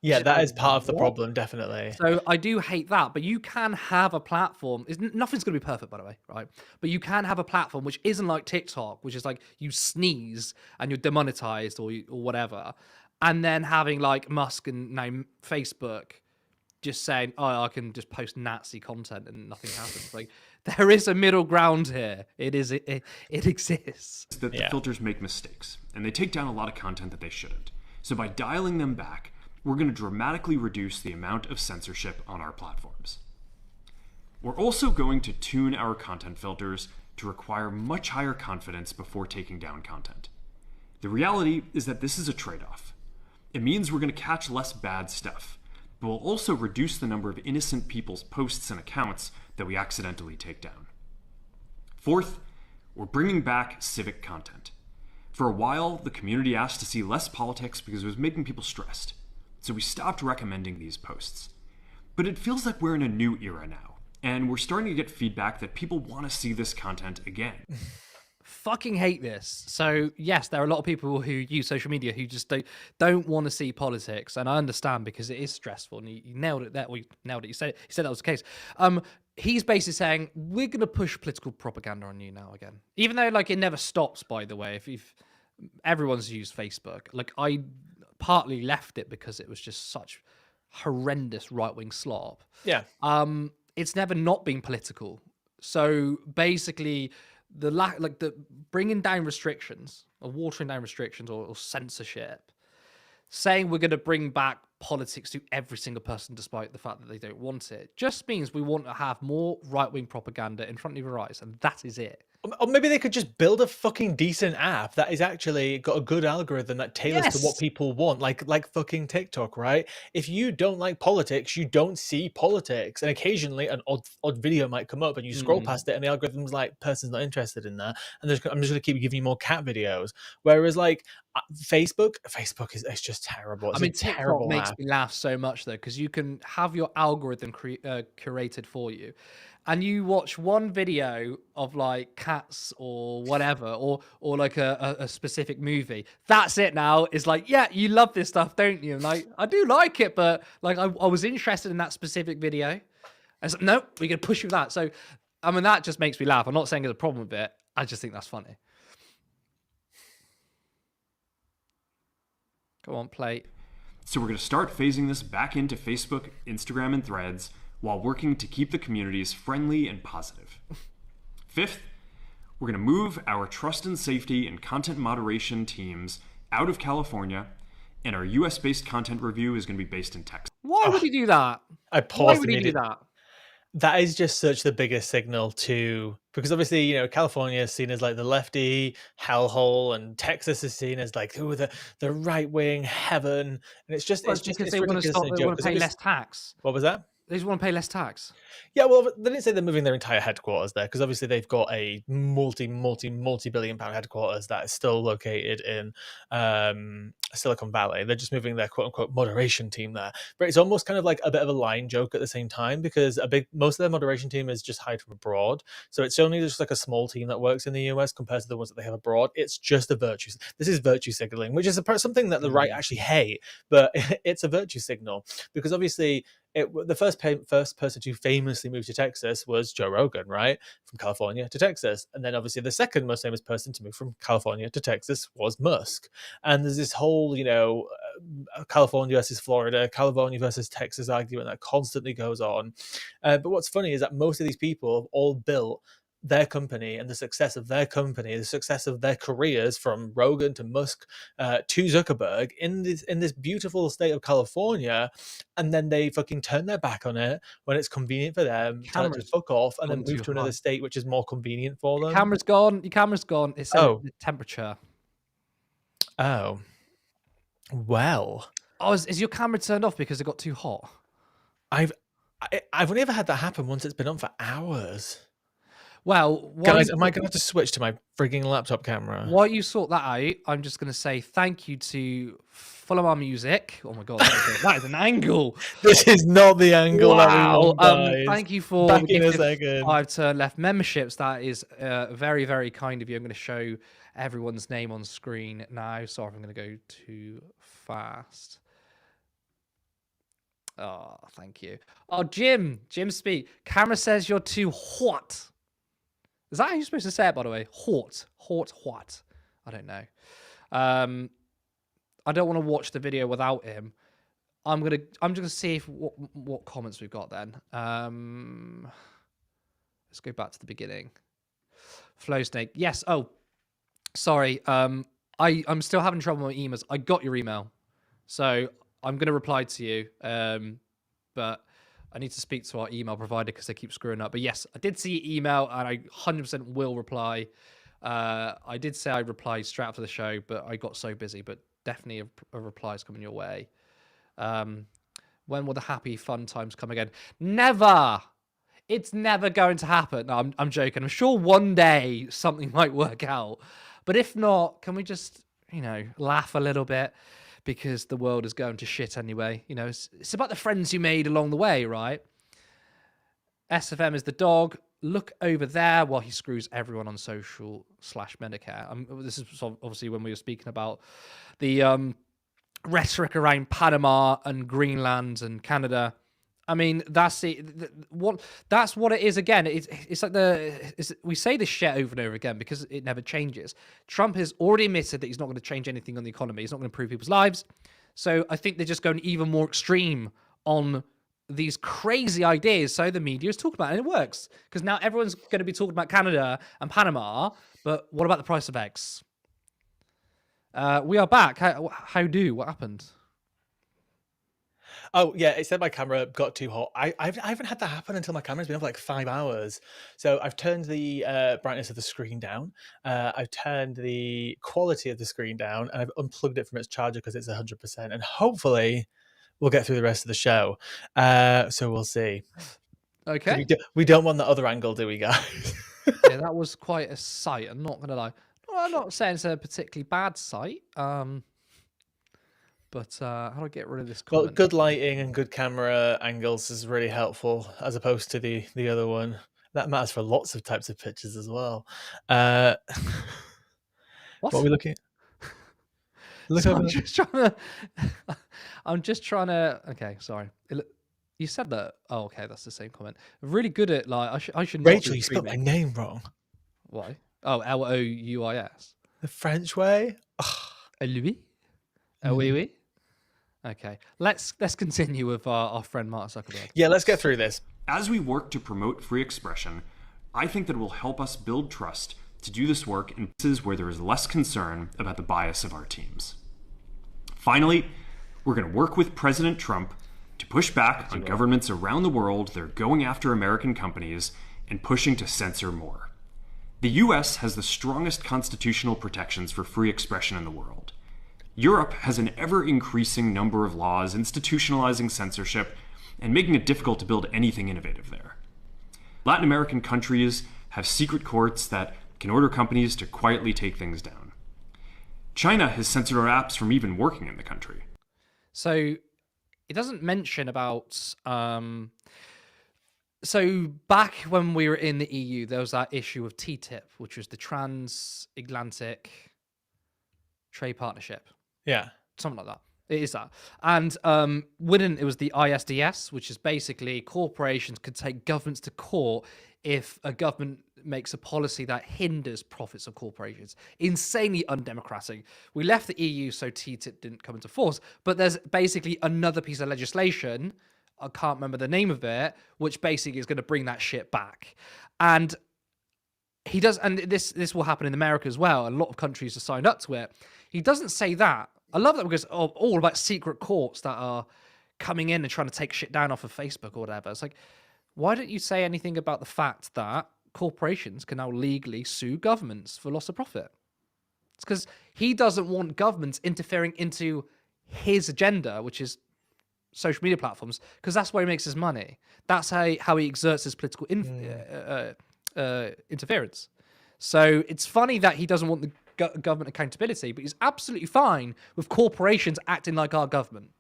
Speaker 1: Yeah,
Speaker 2: Which
Speaker 1: that
Speaker 2: like,
Speaker 1: is part of the
Speaker 2: what?
Speaker 1: problem, definitely.
Speaker 2: So I do hate that, but you can have a platform. Nothing's going to be perfect, by the way, right? But you can have a platform which isn't like TikTok, which is like you sneeze and you're demonetized or whatever, and then having like Musk and now Facebook just saying, "Oh, I can just post Nazi content and nothing happens." Like there is a middle ground here. It exists.
Speaker 3: that the filters make mistakes and they take down a lot of content that they shouldn't. So by dialing them back, we're going to dramatically reduce the amount of censorship on our platforms. We're also going to tune our content filters to require much higher confidence before taking down content. The reality is that this is a trade-off. It means we're going to catch less bad stuff, but we'll also reduce the number of innocent people's posts and accounts that we accidentally take down. Fourth, we're bringing back civic content. For a while, the community asked to see less politics because it was making people stressed. So we stopped recommending these posts. But it feels like we're in a new era now, And we're starting to get feedback that people want to see this content again.
Speaker 2: Fucking hate this. So yes, there are a lot of people who use social media who just don't want to see politics, and I understand because it is stressful. And you nailed it there. Well, you nailed it. You said that was the case. He's basically saying we're going to push political propaganda on you now again, even though like it never stops. By the way, if everyone's used Facebook, like I partly left it because it was just such horrendous right-wing slop.
Speaker 1: Yeah.
Speaker 2: It's never not been political. So basically, the bringing down restrictions or watering down restrictions or censorship, saying we're going to bring back politics to every single person despite the fact that they don't want it, just means we want to have more right-wing propaganda in front of your eyes, and that is it.
Speaker 1: Or maybe they could just build a fucking decent app that is actually got a good algorithm that tailors to what people want, like fucking TikTok, right? If you don't like politics, you don't see politics, and occasionally an odd video might come up, and you scroll past it, and the algorithm's like, person's not interested in that, and I'm just gonna keep giving you more cat videos. Whereas like Facebook is it's just terrible. It's
Speaker 2: I mean,
Speaker 1: a terrible
Speaker 2: TikTok makes
Speaker 1: app.
Speaker 2: me laugh so much though, because you can have your algorithm curated for you, and you watch one video of like cats or whatever, or like a specific movie. That's it now. It's like, yeah, you love this stuff, don't you? And like, I do like it, but like I was interested in that specific video. And it's like, nope, we're gonna push you with that. So, I mean, that just makes me laugh. I'm not saying there's a problem with it. I just think that's funny. Go on, play.
Speaker 3: So we're going to start phasing this back into Facebook, Instagram, and Threads while working to keep the communities friendly and positive. Fifth, we're going to move our trust and safety and content moderation teams out of California, and our US-based content review is going to be based in Texas.
Speaker 2: Why would he do that?
Speaker 1: I
Speaker 2: Why
Speaker 1: paused
Speaker 2: would he do
Speaker 1: immediately.
Speaker 2: that?
Speaker 1: That is just such the biggest signal to, because obviously, you know, California is seen as like the lefty hellhole, and Texas is seen as like, ooh, the right wing heaven, and it's just
Speaker 2: Well,
Speaker 1: it's
Speaker 2: it's
Speaker 1: just
Speaker 2: because
Speaker 1: it's
Speaker 2: they want to
Speaker 1: ridiculous
Speaker 2: stop.
Speaker 1: and a
Speaker 2: They
Speaker 1: joke.
Speaker 2: want to
Speaker 1: 'Cause
Speaker 2: pay less tax.
Speaker 1: what was that?
Speaker 2: They just want to pay less tax.
Speaker 1: Yeah, well, they didn't say they're moving their entire headquarters there, because obviously they've got a multi-billion-pound headquarters that is still located in Silicon Valley. They're just moving their quote-unquote moderation team there. But it's almost kind of like a bit of a line joke at the same time, because most of their moderation team is just hired from abroad. So it's only just like a small team that works in the US compared to the ones that they have abroad. It's just a virtue. This is virtue signaling, which is something that the right actually hate, but it's a virtue signal, because obviously the first person to famously move to Texas was Joe Rogan, right? From California to Texas. And then obviously the second most famous person to move from California to Texas was Musk. And there's this whole, you know, California versus Florida, California versus Texas argument that constantly goes on. But what's funny is that most of these people have all built their company and the success of their company, the success of their careers, from Rogan to Musk to Zuckerberg, in this beautiful state of California, and then they fucking turn their back on it when it's convenient for them, tell it to fuck off, and then
Speaker 2: gone too
Speaker 1: move to another
Speaker 2: high.
Speaker 1: state which is more convenient for them.
Speaker 2: Camera's gone. Your camera's gone. It said the temperature.
Speaker 1: Oh, well.
Speaker 2: Oh, is your camera turned off because it got too hot?
Speaker 1: I've only ever had that happen once. It's been on for hours.
Speaker 2: Well,
Speaker 1: Guys, am I going to have to switch to my frigging laptop camera?
Speaker 2: While you sort that out, I'm just going to say thank you to Follow Our Music. Oh my god, that is an angle.
Speaker 1: This is not the angle that we want, guys.
Speaker 2: Thank you for
Speaker 1: Back
Speaker 2: the
Speaker 1: in a
Speaker 2: gift of
Speaker 1: second.
Speaker 2: 5 turn left memberships. That is very, very kind of you. I'm going to show everyone's name on screen now. Sorry, I'm going to go too fast. Oh, thank you. Oh, Jim Speak. Camera says you're too hot. Is that how you're supposed to say it, by the way? Hot. I don't know. I don't want to watch the video without him. I'm just gonna see if what comments we've got then. Let's go back to the beginning. Flow Snake. Yes. Oh, sorry. I'm still having trouble with my emails. I got your email, so I'm gonna reply to you. But I need to speak to our email provider because they keep screwing up. But yes, I did see your email, and I 100% will reply. I did say I'd reply straight after the show, but I got so busy. But definitely a reply is coming your way. When will the happy, fun times come again? Never! It's never going to happen. No, I'm joking. I'm sure one day something might work out. But if not, can we just, laugh a little bit? Because the world is going to shit anyway. It's about the friends you made along the way, right? SFM is the dog. Look over there while he screws everyone on social/Medicare. This is obviously when we were speaking about the rhetoric around Panama and Greenland and Canada. I mean, that's what it is. Again, it's like we say this shit over and over again because it never changes. Trump has already admitted that he's not going to change anything on the economy. He's not going to improve people's lives. So I think they're just going even more extreme on these crazy ideas. So the media is talking about it, and it works because now everyone's going to be talking about Canada and Panama. But what about the price of eggs? We are back. What happened?
Speaker 1: Oh yeah, it said my camera got too hot. I haven't had that happen until my camera's been on for like 5 hours. So I've turned the brightness of the screen down. I've turned the quality of the screen down, and I've unplugged it from its charger because it's 100%. And hopefully, we'll get through the rest of the show. So we'll see.
Speaker 2: Okay.
Speaker 1: We don't want the other angle, do we, guys?
Speaker 2: Yeah, that was quite a sight. I'm not gonna lie. Well, I'm not saying it's a particularly bad sight. But how do I get rid of this comment?
Speaker 1: Well, good lighting and good camera angles is really helpful as opposed to the other one. That matters for lots of types of pictures as well.
Speaker 2: What?
Speaker 1: What are we looking at? Look
Speaker 2: So
Speaker 1: over
Speaker 2: I'm just trying to. Okay, sorry. You said that. Oh, okay, that's the same comment. I'm really good at like. I should. Not
Speaker 1: Rachel, you spelled my name wrong.
Speaker 2: Why? Oh, Louis.
Speaker 1: The French way?
Speaker 2: Louis? Oui. Okay, let's continue with our friend Mark Zuckerberg.
Speaker 1: Yeah, let's get through this.
Speaker 3: As we work to promote free expression, I think that it will help us build trust to do this work in places where there is less concern about the bias of our teams. Finally, we're going to work with President Trump to push back on governments around the world that are going after American companies and pushing to censor more. The US has the strongest constitutional protections for free expression in the world. Europe has an ever-increasing number of laws institutionalizing censorship and making it difficult to build anything innovative there. Latin American countries have secret courts that can order companies to quietly take things down. China has censored our apps from even working in the country.
Speaker 2: So it doesn't mention about... So back when we were in the EU, there was that issue of TTIP, which was the Transatlantic Trade Partnership.
Speaker 1: Yeah.
Speaker 2: Something like that. It is that. And it was the ISDS, which is basically corporations could take governments to court if a government makes a policy that hinders profits of corporations. Insanely undemocratic. We left the EU, so TTIP didn't come into force. But there's basically another piece of legislation, I can't remember the name of it, which basically is going to bring that shit back. And he does, and this will happen in America as well. A lot of countries are signed up to it. He doesn't say that. I love that because all about secret courts that are coming in and trying to take shit down off of Facebook or whatever. It's like, why don't you say anything about the fact that corporations can now legally sue governments for loss of profit? It's because he doesn't want governments interfering into his agenda, which is social media platforms, because that's where he makes his money. That's how he exerts his political interference. So it's funny that he doesn't want the government accountability, but he's absolutely fine with corporations acting like our government.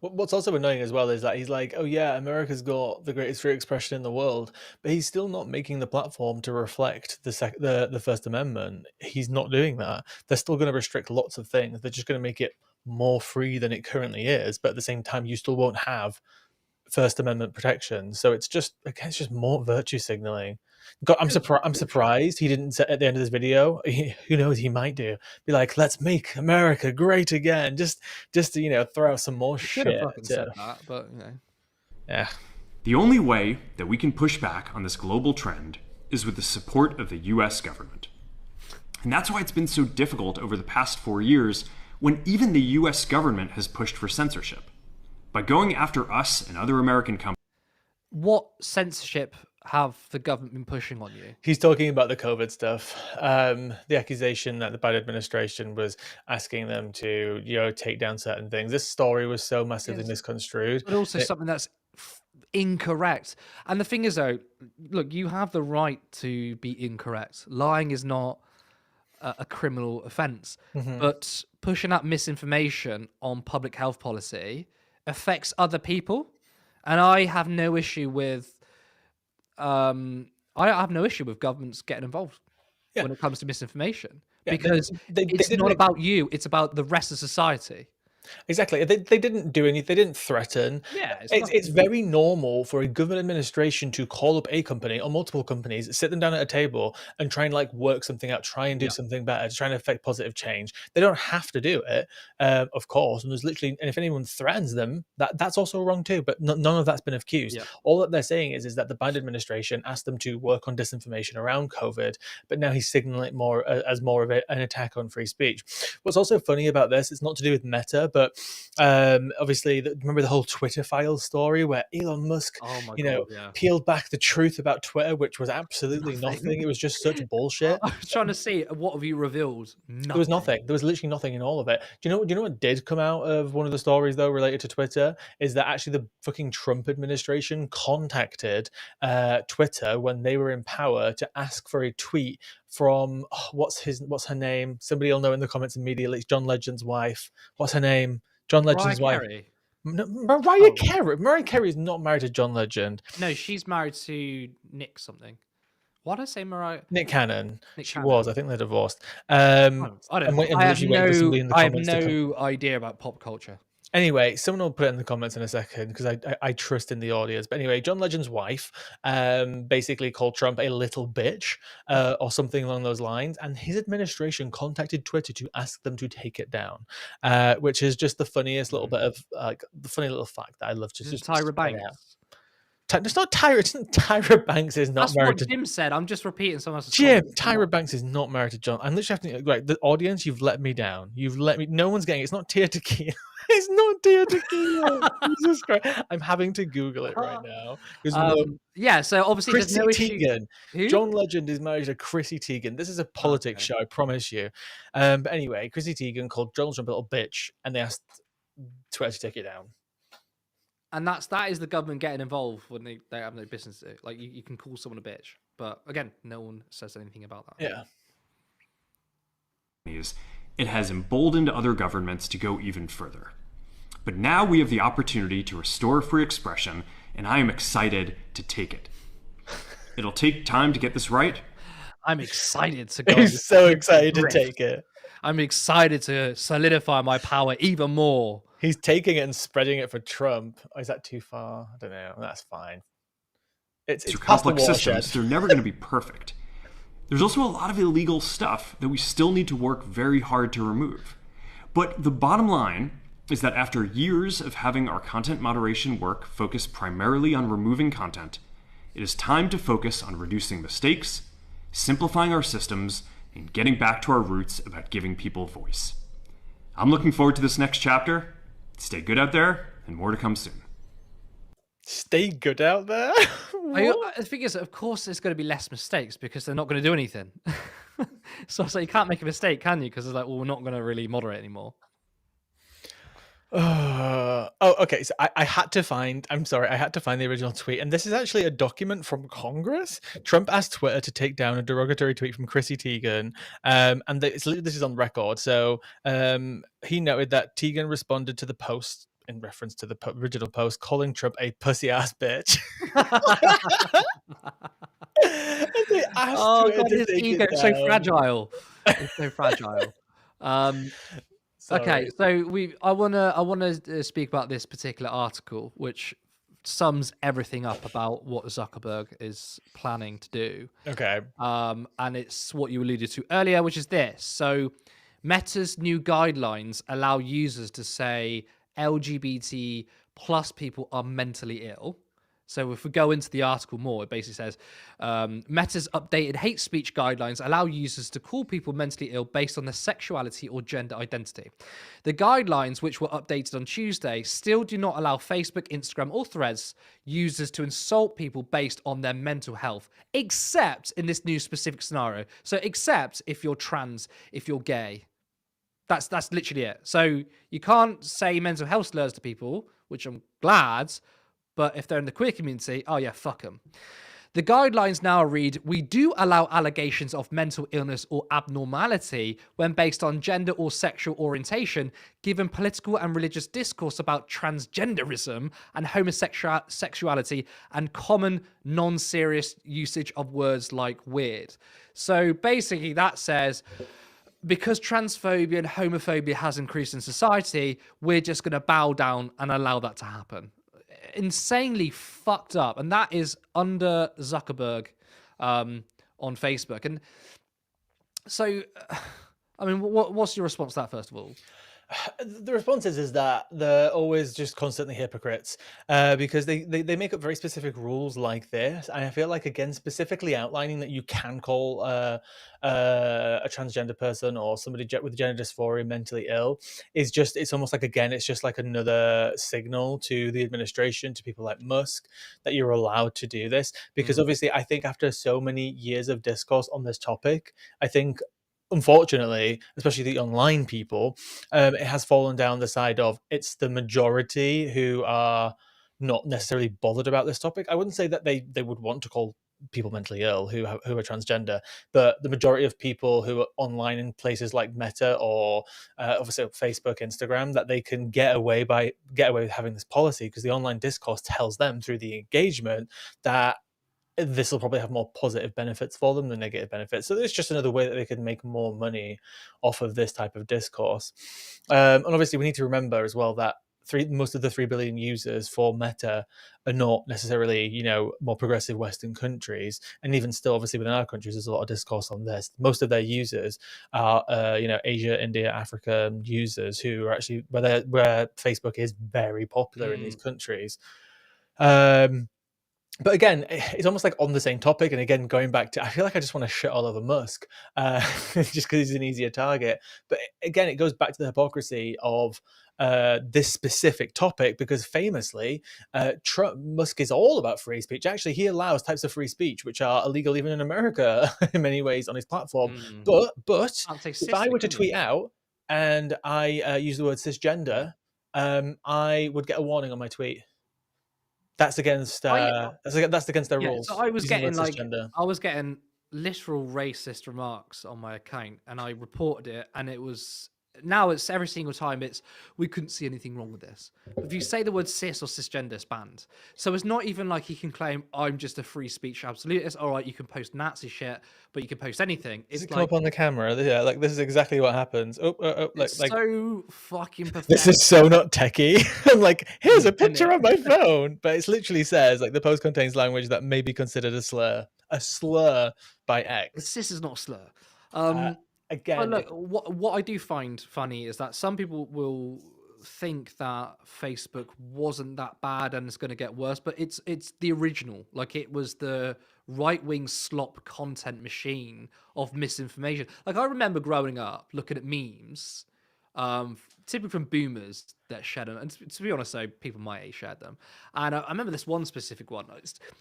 Speaker 1: What's also annoying as well is that he's like, oh yeah, America's got the greatest free expression in the world, but he's still not making the platform to reflect the First Amendment. He's not doing that. They're still going to restrict lots of things. They're just going to make it more free than it currently is, but at the same time, you still won't have First Amendment protection. So it's just more virtue signaling. God, I'm surprised he didn't say at the end of this video. Who knows? He might be like, "Let's make America great again." Just to throw out some more shit.
Speaker 2: Should have fucking said that, but
Speaker 1: yeah.
Speaker 3: The only way that we can push back on this global trend is with the support of the US government. And that's why it's been so difficult over the past 4 years when even the US government has pushed for censorship. By going after us and other American companies.
Speaker 2: What censorship have the government been pushing on you?
Speaker 1: He's talking about the COVID stuff. The accusation that the Biden administration was asking them to, take down certain things. This story was so massively misconstrued.
Speaker 2: But also something that's incorrect. And the thing is, though, look, you have the right to be incorrect. Lying is not a criminal offense. Mm-hmm. But pushing out misinformation on public health policy affects other people. And I have no issue with I have no issue with governments getting involved
Speaker 1: Yeah.
Speaker 2: when it comes to misinformation,
Speaker 1: Yeah,
Speaker 2: because
Speaker 1: they
Speaker 2: it's
Speaker 1: didn't
Speaker 2: not about you; it's about the rest of society.
Speaker 1: exactly. They didn't do anything. They didn't threaten.
Speaker 2: Yeah, it's
Speaker 1: It's
Speaker 2: nothing.
Speaker 1: very normal for a government administration to call up a company or multiple companies, sit them down at a table, and try and like work something out, try and do
Speaker 2: Yeah,
Speaker 1: something better, to try and affect positive change. They don't have to do it, of course. And there's literally, and if anyone threatens them, that's also wrong too. But none of that's been accused.
Speaker 2: yeah.
Speaker 1: All that they're saying is that the Biden administration asked them to work on disinformation around COVID, but now he's signaling it more as more of an attack on free speech. What's also funny about this, it's not to do with Meta, but obviously, remember the whole Twitter files story where Elon Musk,
Speaker 2: Oh my
Speaker 1: you
Speaker 2: god,
Speaker 1: know,
Speaker 2: yeah.
Speaker 1: peeled back the truth about Twitter, which was absolutely nothing.
Speaker 2: Nothing.
Speaker 1: It was just such
Speaker 2: I
Speaker 1: bullshit.
Speaker 2: was trying to see what have you revealed.
Speaker 1: There was
Speaker 2: Nothing.
Speaker 1: nothing. There was literally nothing in all of it. Do you know what did come out of one of the stories though related to Twitter? Is that actually the fucking Trump administration contacted Twitter when they were in power to ask for a tweet from what's her name? Somebody will know in the comments immediately. It's John Legend's wife. What's her name? John
Speaker 2: Mariah
Speaker 1: Legend's wife.
Speaker 2: Carey.
Speaker 1: No, Mariah
Speaker 2: Oh
Speaker 1: Carey. Mariah Carey is not married to John Legend.
Speaker 2: no, she's married to Nick something. Why did I say Mariah?
Speaker 1: Nick Cannon.
Speaker 2: Nick
Speaker 1: She
Speaker 2: Cannon.
Speaker 1: was. I think they're divorced.
Speaker 2: I don't
Speaker 1: I'm,
Speaker 2: know.
Speaker 1: I'm literally waiting for somebody in the
Speaker 2: I have
Speaker 1: comments to come.
Speaker 2: no idea about pop culture.
Speaker 1: Anyway, someone will put it in the comments in a second because I trust in the audience. But anyway, John Legend's wife basically called Trump a little bitch or something along those lines. And his administration contacted Twitter to ask them to take it down, which is just the funniest little bit of like the funny little fact that I love to
Speaker 2: Is it
Speaker 1: just
Speaker 2: Tyra
Speaker 1: point out.
Speaker 2: Banks?
Speaker 1: It's not Tyra. It's not Tyra Banks is not
Speaker 2: That's
Speaker 1: married
Speaker 2: what
Speaker 1: to
Speaker 2: Jim said. I'm just repeating someone else's
Speaker 1: Jim.
Speaker 2: comment.
Speaker 1: Tyra Banks is not married to John. I'm literally having to, right. The audience, you've let me down. You've let me. No one's getting it. It's not Tia Tequila. It's not Tia Tequila. Jesus Christ. I'm having to Google it right now because
Speaker 2: Yeah, so obviously there's
Speaker 1: Chrissy
Speaker 2: no issue.
Speaker 1: Teigen.
Speaker 2: Who?
Speaker 1: John Legend is married to Chrissy Teigen. This is a politics
Speaker 2: Okay.
Speaker 1: show, I promise you. But anyway, Chrissy Teigen called Donald Trump a little bitch, and they asked Twitter to take it down.
Speaker 2: And that is the government getting involved when they have no business to. Like you can call someone a bitch. But again, no one says anything about that.
Speaker 1: Yeah.
Speaker 3: It has emboldened other governments to go even further. But now we have the opportunity to restore free expression, and I am excited to take it. It'll take time to get this right.
Speaker 2: I'm excited to go.
Speaker 1: He's so excited to take it.
Speaker 2: I'm excited to solidify my power even more.
Speaker 1: He's taking it and spreading it for Trump. Oh, is that too far? I don't know. That's fine. It's
Speaker 3: Through
Speaker 1: past the
Speaker 3: complex
Speaker 1: watershed.
Speaker 3: systems, they're never going to be perfect. There's also a lot of illegal stuff that we still need to work very hard to remove. But the bottom line is that after years of having our content moderation work focus primarily on removing content, it is time to focus on reducing mistakes, simplifying our systems, and getting back to our roots about giving people voice. I'm looking forward to this next chapter. Stay good out there, and more to come soon.
Speaker 1: Stay good out there.
Speaker 2: The thing is, of course, there's going to be less mistakes because they're not going to do anything. So you can't make a mistake, can you? Because it's like, well, we're not going to really moderate anymore.
Speaker 1: Okay. So I had to find. I'm sorry. I had to find the original tweet, and this is actually a document from Congress. Trump asked Twitter to take down a derogatory tweet from Chrissy Teigen, and this is on record. So he noted that Teigen responded to the post in reference to the original post, calling Trump a pussy ass bitch.
Speaker 2: Oh god, his ego is so fragile. It's so fragile. Okay, so I wanna speak about this particular article, which sums everything up about what Zuckerberg is planning to do.
Speaker 1: Okay.
Speaker 2: And it's what you alluded to earlier, which is this. So Meta's new guidelines allow users to say LGBT plus people are mentally ill. So if we go into the article more, it basically says Meta's updated hate speech guidelines allow users to call people mentally ill based on their sexuality or gender identity. The guidelines, which were updated on Tuesday, still do not allow Facebook, Instagram, or Threads users to insult people based on their mental health, except in this new specific scenario. So except if you're trans, if you're gay. That's literally it. So you can't say mental health slurs to people, which I'm glad. But if they're in the queer community, oh yeah, fuck them. The guidelines now read, we do allow allegations of mental illness or abnormality when based on gender or sexual orientation, given political and religious discourse about transgenderism and homosexuality and common non-serious usage of words like weird. So basically that says, because transphobia and homophobia has increased in society, we're just going to bow down and allow that to happen. Insanely fucked up. And that is under Zuckerberg on Facebook. And so, I mean, what's your response to that, first of all?
Speaker 1: The response is that they're always just constantly hypocrites, because they make up very specific rules like this, and I feel like, again, specifically outlining that you can call a transgender person or somebody with gender dysphoria mentally ill is just, it's almost like, again, it's just like another signal to the administration, to people like Musk, that you're allowed to do this, because obviously I think after so many years of discourse on this topic, I think, unfortunately, especially the online people, it has fallen down the side of, it's the majority who are not necessarily bothered about this topic. I wouldn't say that they would want to call people mentally ill who are transgender, but the majority of people who are online in places like Meta or obviously Facebook, Instagram, that they can get away with having this policy, because the online discourse tells them through the engagement that this will probably have more positive benefits for them than negative benefits. So it's just another way that they can make more money off of this type of discourse. And obviously, we need to remember as well that most of the 3 billion users for Meta are not necessarily, more progressive Western countries. And even still, obviously, within our countries, there's a lot of discourse on this. Most of their users are, Asia, India, Africa users who are actually where Facebook is very popular in these countries. But again, it's almost like on the same topic. And again, going back to, I feel like I just want to shit all over Musk, just because he's an easier target. But again, it goes back to the hypocrisy of this specific topic, because famously, Musk is all about free speech. Actually, he allows types of free speech which are illegal even in America in many ways on his platform. But if I were to tweet out and I use the word cisgender, I would get a warning on my tweet. That's against that's against their rules.
Speaker 2: So I was getting literal racist remarks on my account, and I reported it, and it's every single time we couldn't see anything wrong with this. If you say the word cis or cisgender, it's banned. So it's not even like he can claim, I'm just a free speech absolutist. All right, you can post Nazi shit, but you can post anything.
Speaker 1: It's come up on the camera. Yeah, like this is exactly what happens.
Speaker 2: So fucking pathetic.
Speaker 1: This is so not techie. I'm like, here's a picture on my phone, but it literally says like the post contains language that may be considered a slur by X.
Speaker 2: Cis is not a slur.
Speaker 1: Again,
Speaker 2: look, what I do find funny is that some people will think that Facebook wasn't that bad and it's going to get worse, but it's the original. Like, it was the right-wing slop content machine of misinformation. Like, I remember growing up looking at memes, typically from boomers that shared them, and to be honest, though, people my age shared them. And I remember this one specific one.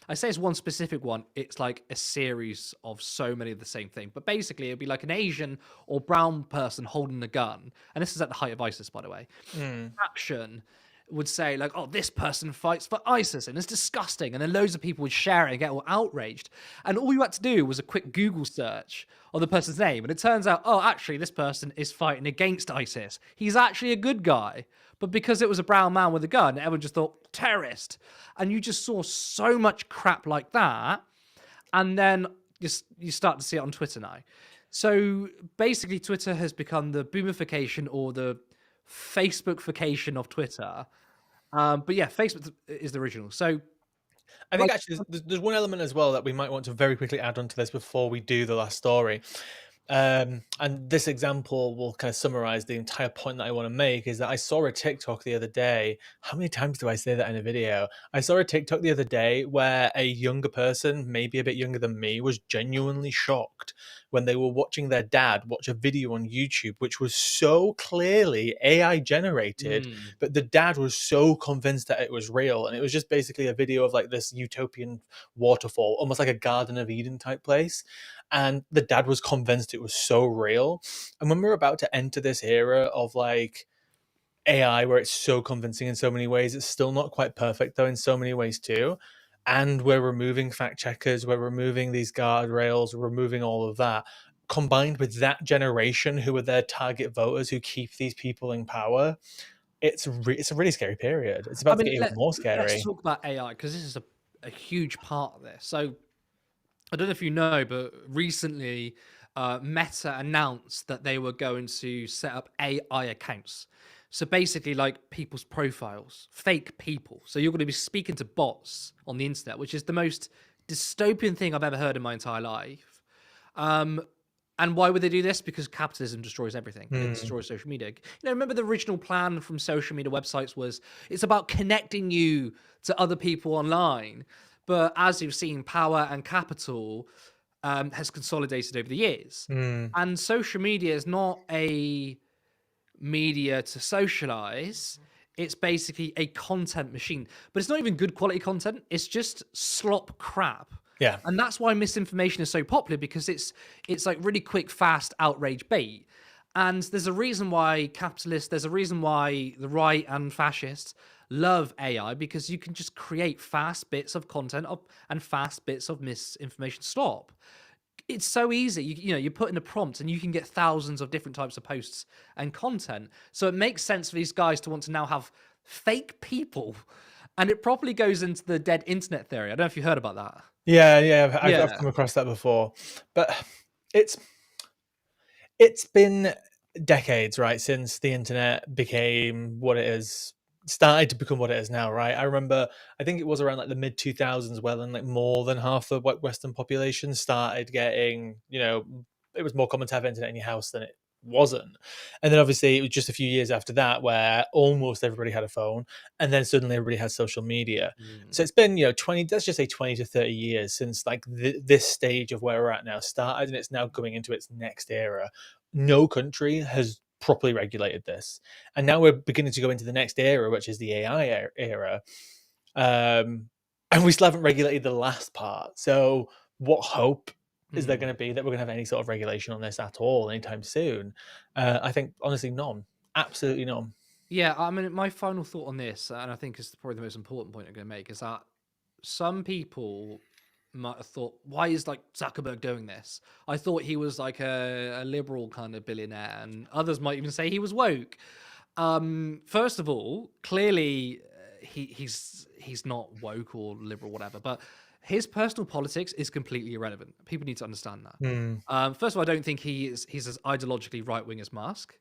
Speaker 2: I say it's one specific one. It's like a series of so many of the same thing. But basically, it'd be like an Asian or brown person holding a gun, and this is at the height of ISIS, by the way. Caption would say like, oh, this person fights for ISIS and it's disgusting, and then loads of people would share it and get all outraged, and all you had to do was a quick Google search of the person's name, and it turns out, oh, actually this person is fighting against ISIS, he's actually a good guy. But because it was a brown man with a gun, everyone just thought terrorist. And you just saw so much crap like that, and then you start to see it on Twitter now. So basically Twitter has become the boomification or the Facebookification of Twitter. But yeah, Facebook is the original. So
Speaker 1: I think actually there's one element as well that we might want to very quickly add onto this before we do the last story. And this example will kind of summarize the entire point that I want to make, is that I saw a TikTok the other day. How many times do I say that in a video? I saw a TikTok the other day where a younger person, maybe a bit younger than me, was genuinely shocked when they were watching their dad watch a video on YouTube, which was so clearly AI generated, but the dad was so convinced that it was real. And it was just basically a video of like this utopian waterfall, almost like a Garden of Eden type place. And the dad was convinced it was so real. And when we're about to enter this era of like AI, where it's so convincing in so many ways, it's still not quite perfect though in so many ways too. and we're removing fact checkers, we're removing these guardrails, we're removing all of that, combined with that generation who are their target voters who keep these people in power, it's a really scary period. It's
Speaker 2: I
Speaker 1: about to
Speaker 2: mean,
Speaker 1: get even more
Speaker 2: let's
Speaker 1: scary.
Speaker 2: talk about AI because this is a huge part of this. So I don't know if you know, but recently Meta announced that they were going to set up AI accounts. So basically, like people's profiles, fake people. So you're going to be speaking to bots on the internet, which is the most dystopian thing I've ever heard in my entire life. Um, and why would they do this? Because capitalism destroys everything and it destroys social media. Remember the original plan from social media websites was it's about connecting you to other people online. But as you've seen, power and capital has consolidated over the years. And social media is not a media to socialize. It's basically a content machine, but it's not even good quality content. It's just slop crap.
Speaker 1: Yeah.
Speaker 2: And that's why misinformation is so popular, because it's like really quick, fast outrage bait. And there's a reason why capitalists, there's a reason why the right and fascists love AI, because you can just create fast bits of content and fast bits of misinformation. Stop. It's so easy. You put in a prompt and you can get thousands of different types of posts and content. So it makes sense for these guys to want to now have fake people. And it properly goes into the dead internet theory. I don't know if you heard about that.
Speaker 1: Yeah, I've
Speaker 2: Yeah.
Speaker 1: come across that before, but it's been decades, right, since the internet became what it is, started to become what it is now, right? I remember, I think it was around like the mid 2000s, where then like more than half the Western population started getting, it was more common to have internet in your house than it wasn't. And then obviously it was just a few years after that where almost everybody had a phone, and then suddenly everybody has social media. So it's been 20, let's just say 20 to 30 years since like this stage of where we're at now started, and it's now going into its next era. No country has properly regulated this, and now we're beginning to go into the next era, which is the AI era. And we still haven't regulated the last part. So what hope is there going to be that we're going to have any sort of regulation on this at all anytime soon? I think honestly none. Absolutely none.
Speaker 2: Yeah, I mean, my final thought on this, and I think is probably the most important point I'm going to make, is that some people might have thought, why is like Zuckerberg doing this? I thought he was like a liberal kind of billionaire, and others might even say he was woke. First of all, clearly he's not woke or liberal, whatever, but his personal politics is completely irrelevant. People need to understand that. First of all, I don't think he's as ideologically right wing as Musk,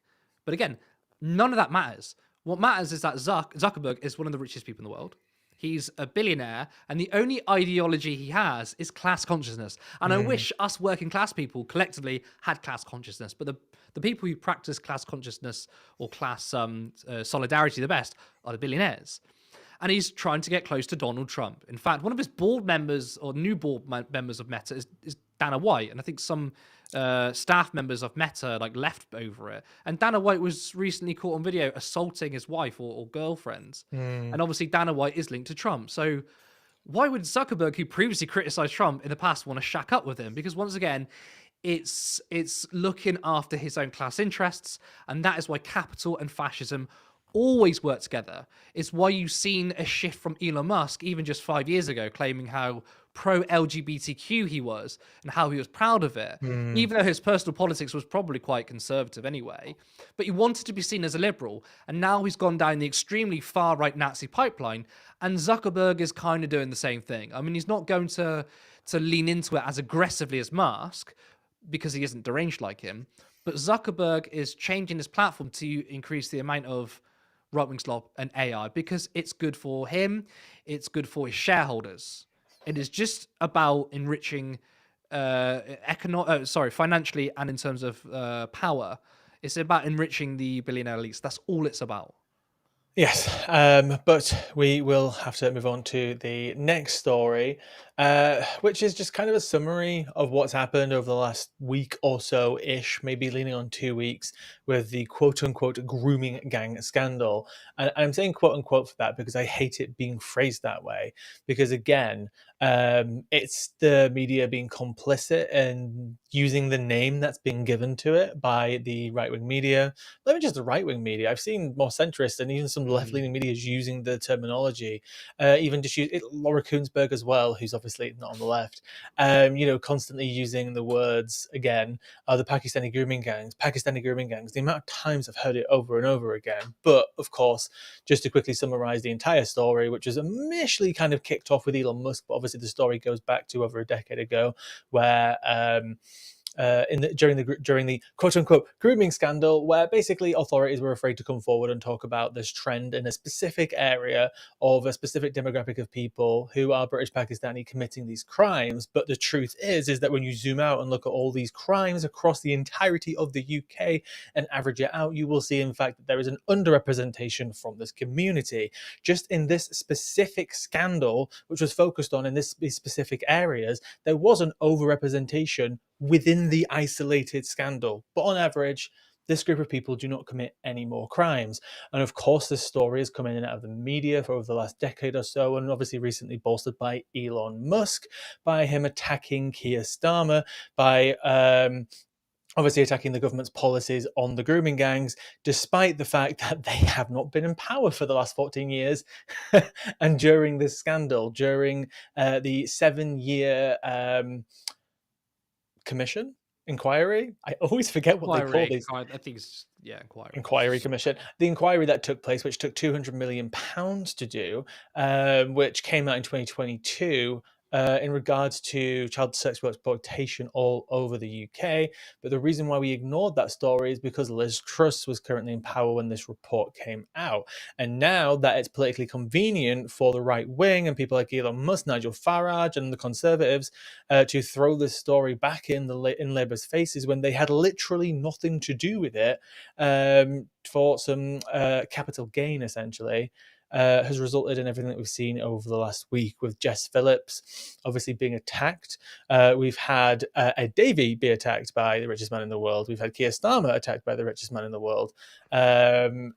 Speaker 2: but again, none of that matters. What matters is that Zuckerberg is one of the richest people in the world. He's a billionaire, and the only ideology he has is class consciousness. And I wish us working class people collectively had class consciousness. But the people who practice class consciousness or class solidarity the best are the billionaires. And he's trying to get close to Donald Trump. In fact, one of his board members or new board members of Meta is Dana White, and I think some staff members of Meta like left over it. And Dana White was recently caught on video assaulting his wife or girlfriend, and obviously Dana White is linked to Trump. So why would Zuckerberg, who previously criticized Trump in the past, want to shack up with him? Because once again, it's looking after his own class interests, and that is why capital and fascism always work together. It's why you've seen a shift from Elon Musk even just 5 years ago, claiming how pro-LGBTQ he was and how he was proud of it, even though his personal politics was probably quite conservative anyway. But he wanted to be seen as a liberal, and now he's gone down the extremely far-right Nazi pipeline, and Zuckerberg is kind of doing the same thing. I mean, he's not going to lean into it as aggressively as Musk, because he isn't deranged like him, but Zuckerberg is changing his platform to increase the amount of right-wing slop and AI, because it's good for him, it's good for his shareholders. It is just about enriching financially and in terms of power. It's about enriching the billionaire elites. That's all it's about.
Speaker 1: Yes, but we will have to move on to the next story, which is just kind of a summary of what's happened over the last week or so-ish, maybe leaning on 2 weeks, with the quote-unquote grooming gang scandal. And I'm saying quote-unquote for that because I hate it being phrased that way, because again, it's the media being complicit and using the name that's been given to it by the right-wing media. Not even just the right-wing media. I've seen more centrist and even some some left-leaning media is using the terminology, even just use it, Laura Kuenssberg as well, who's obviously not on the left, constantly using the words again, the Pakistani grooming gangs, the amount of times I've heard it over and over again. But of course, just to quickly summarize the entire story, which was initially kind of kicked off with Elon Musk, but obviously the story goes back to over a decade ago, where during the quote unquote grooming scandal, where basically authorities were afraid to come forward and talk about this trend in a specific area of a specific demographic of people who are British Pakistani committing these crimes. But the truth is that when you zoom out and look at all these crimes across the entirety of the UK and average it out, you will see in fact that there is an underrepresentation from this community. Just in this specific scandal, which was focused on in these specific areas, there was an overrepresentation within the isolated scandal. But on average, this group of people do not commit any more crimes. And of course, this story has come in and out of the media for over the last decade or so, and obviously recently bolstered by Elon Musk, by him attacking Keir Starmer, by obviously attacking the government's policies on the grooming gangs, despite the fact that they have not been in power for the last 14 years. And during this scandal, during the 7-year inquiry, I always forget what they call these.
Speaker 2: I think it's
Speaker 1: Inquiry commission. The inquiry that took place, which took £200 million to do, which came out in 2022, in regards to child sexual exploitation all over the UK. But the reason why we ignored that story is because Liz Truss was currently in power when this report came out. And now that it's politically convenient for the right wing and people like Elon Musk, Nigel Farage and the Conservatives to throw this story back in Labour's faces when they had literally nothing to do with it, for some capital gain, essentially, has resulted in everything that we've seen over the last week, with Jess Phillips obviously being attacked. We've had Ed Davey be attacked by the richest man in the world. We've had Keir Starmer attacked by the richest man in the world. And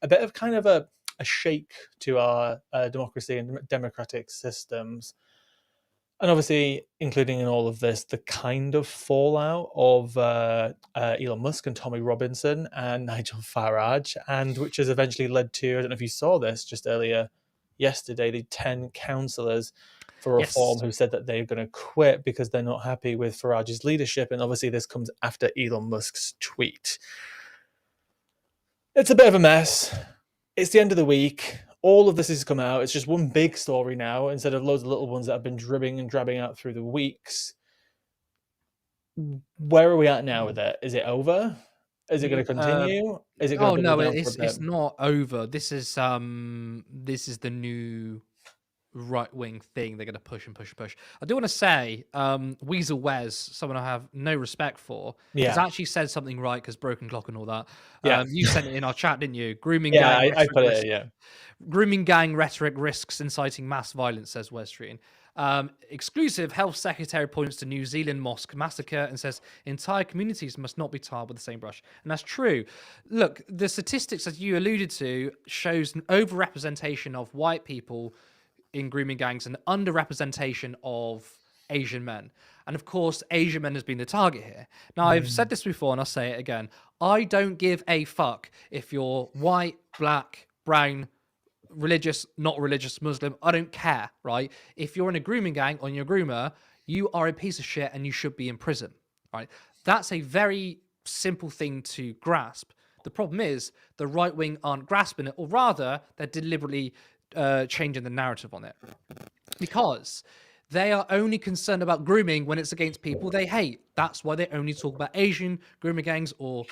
Speaker 1: a bit of kind of a shake to our democracy and democratic systems. And obviously, including in all of this, the kind of fallout of Elon Musk and Tommy Robinson and Nigel Farage, and which has eventually led to, I don't know if you saw this just earlier yesterday, the 10 councillors for reform who said that they're going to quit because they're not happy with Farage's leadership. And obviously this comes after Elon Musk's tweet. It's a bit of a mess. It's the end of the week. All of this has come out. It's just one big story now, instead of loads of little ones that have been dribbling and drabbing out through the weeks. Where are we at now with it? Is it over? Is it going to continue? Is it going to
Speaker 2: no, it's not over. This is the new right-wing thing they're going to push and push and push. I do want to say, Weasel Wes, someone I have no respect for, has actually said something right, because broken clock and all that. You sent it in our chat, didn't you? Grooming gang.
Speaker 1: I put it. Yeah.
Speaker 2: Grooming gang rhetoric risks inciting mass violence, says Westrian. Exclusive Health Secretary points to New Zealand mosque massacre and says entire communities must not be tarred with the same brush. And that's true. Look, the statistics that you alluded to shows an overrepresentation of white people in grooming gangs and underrepresentation of Asian men. And of course, Asian men has been the target here. Now, I've said this before and I'll say it again. I don't give a fuck if you're white, black, brown, religious, not religious, Muslim. I don't care, right? If you're in a grooming gang or you're a groomer, you are a piece of shit and you should be in prison, right? That's a very simple thing to grasp. The problem is the right wing aren't grasping it, or rather, they're deliberately changing the narrative on it, because they are only concerned about grooming when it's against people they hate. That's why they only talk about Asian grooming gangs or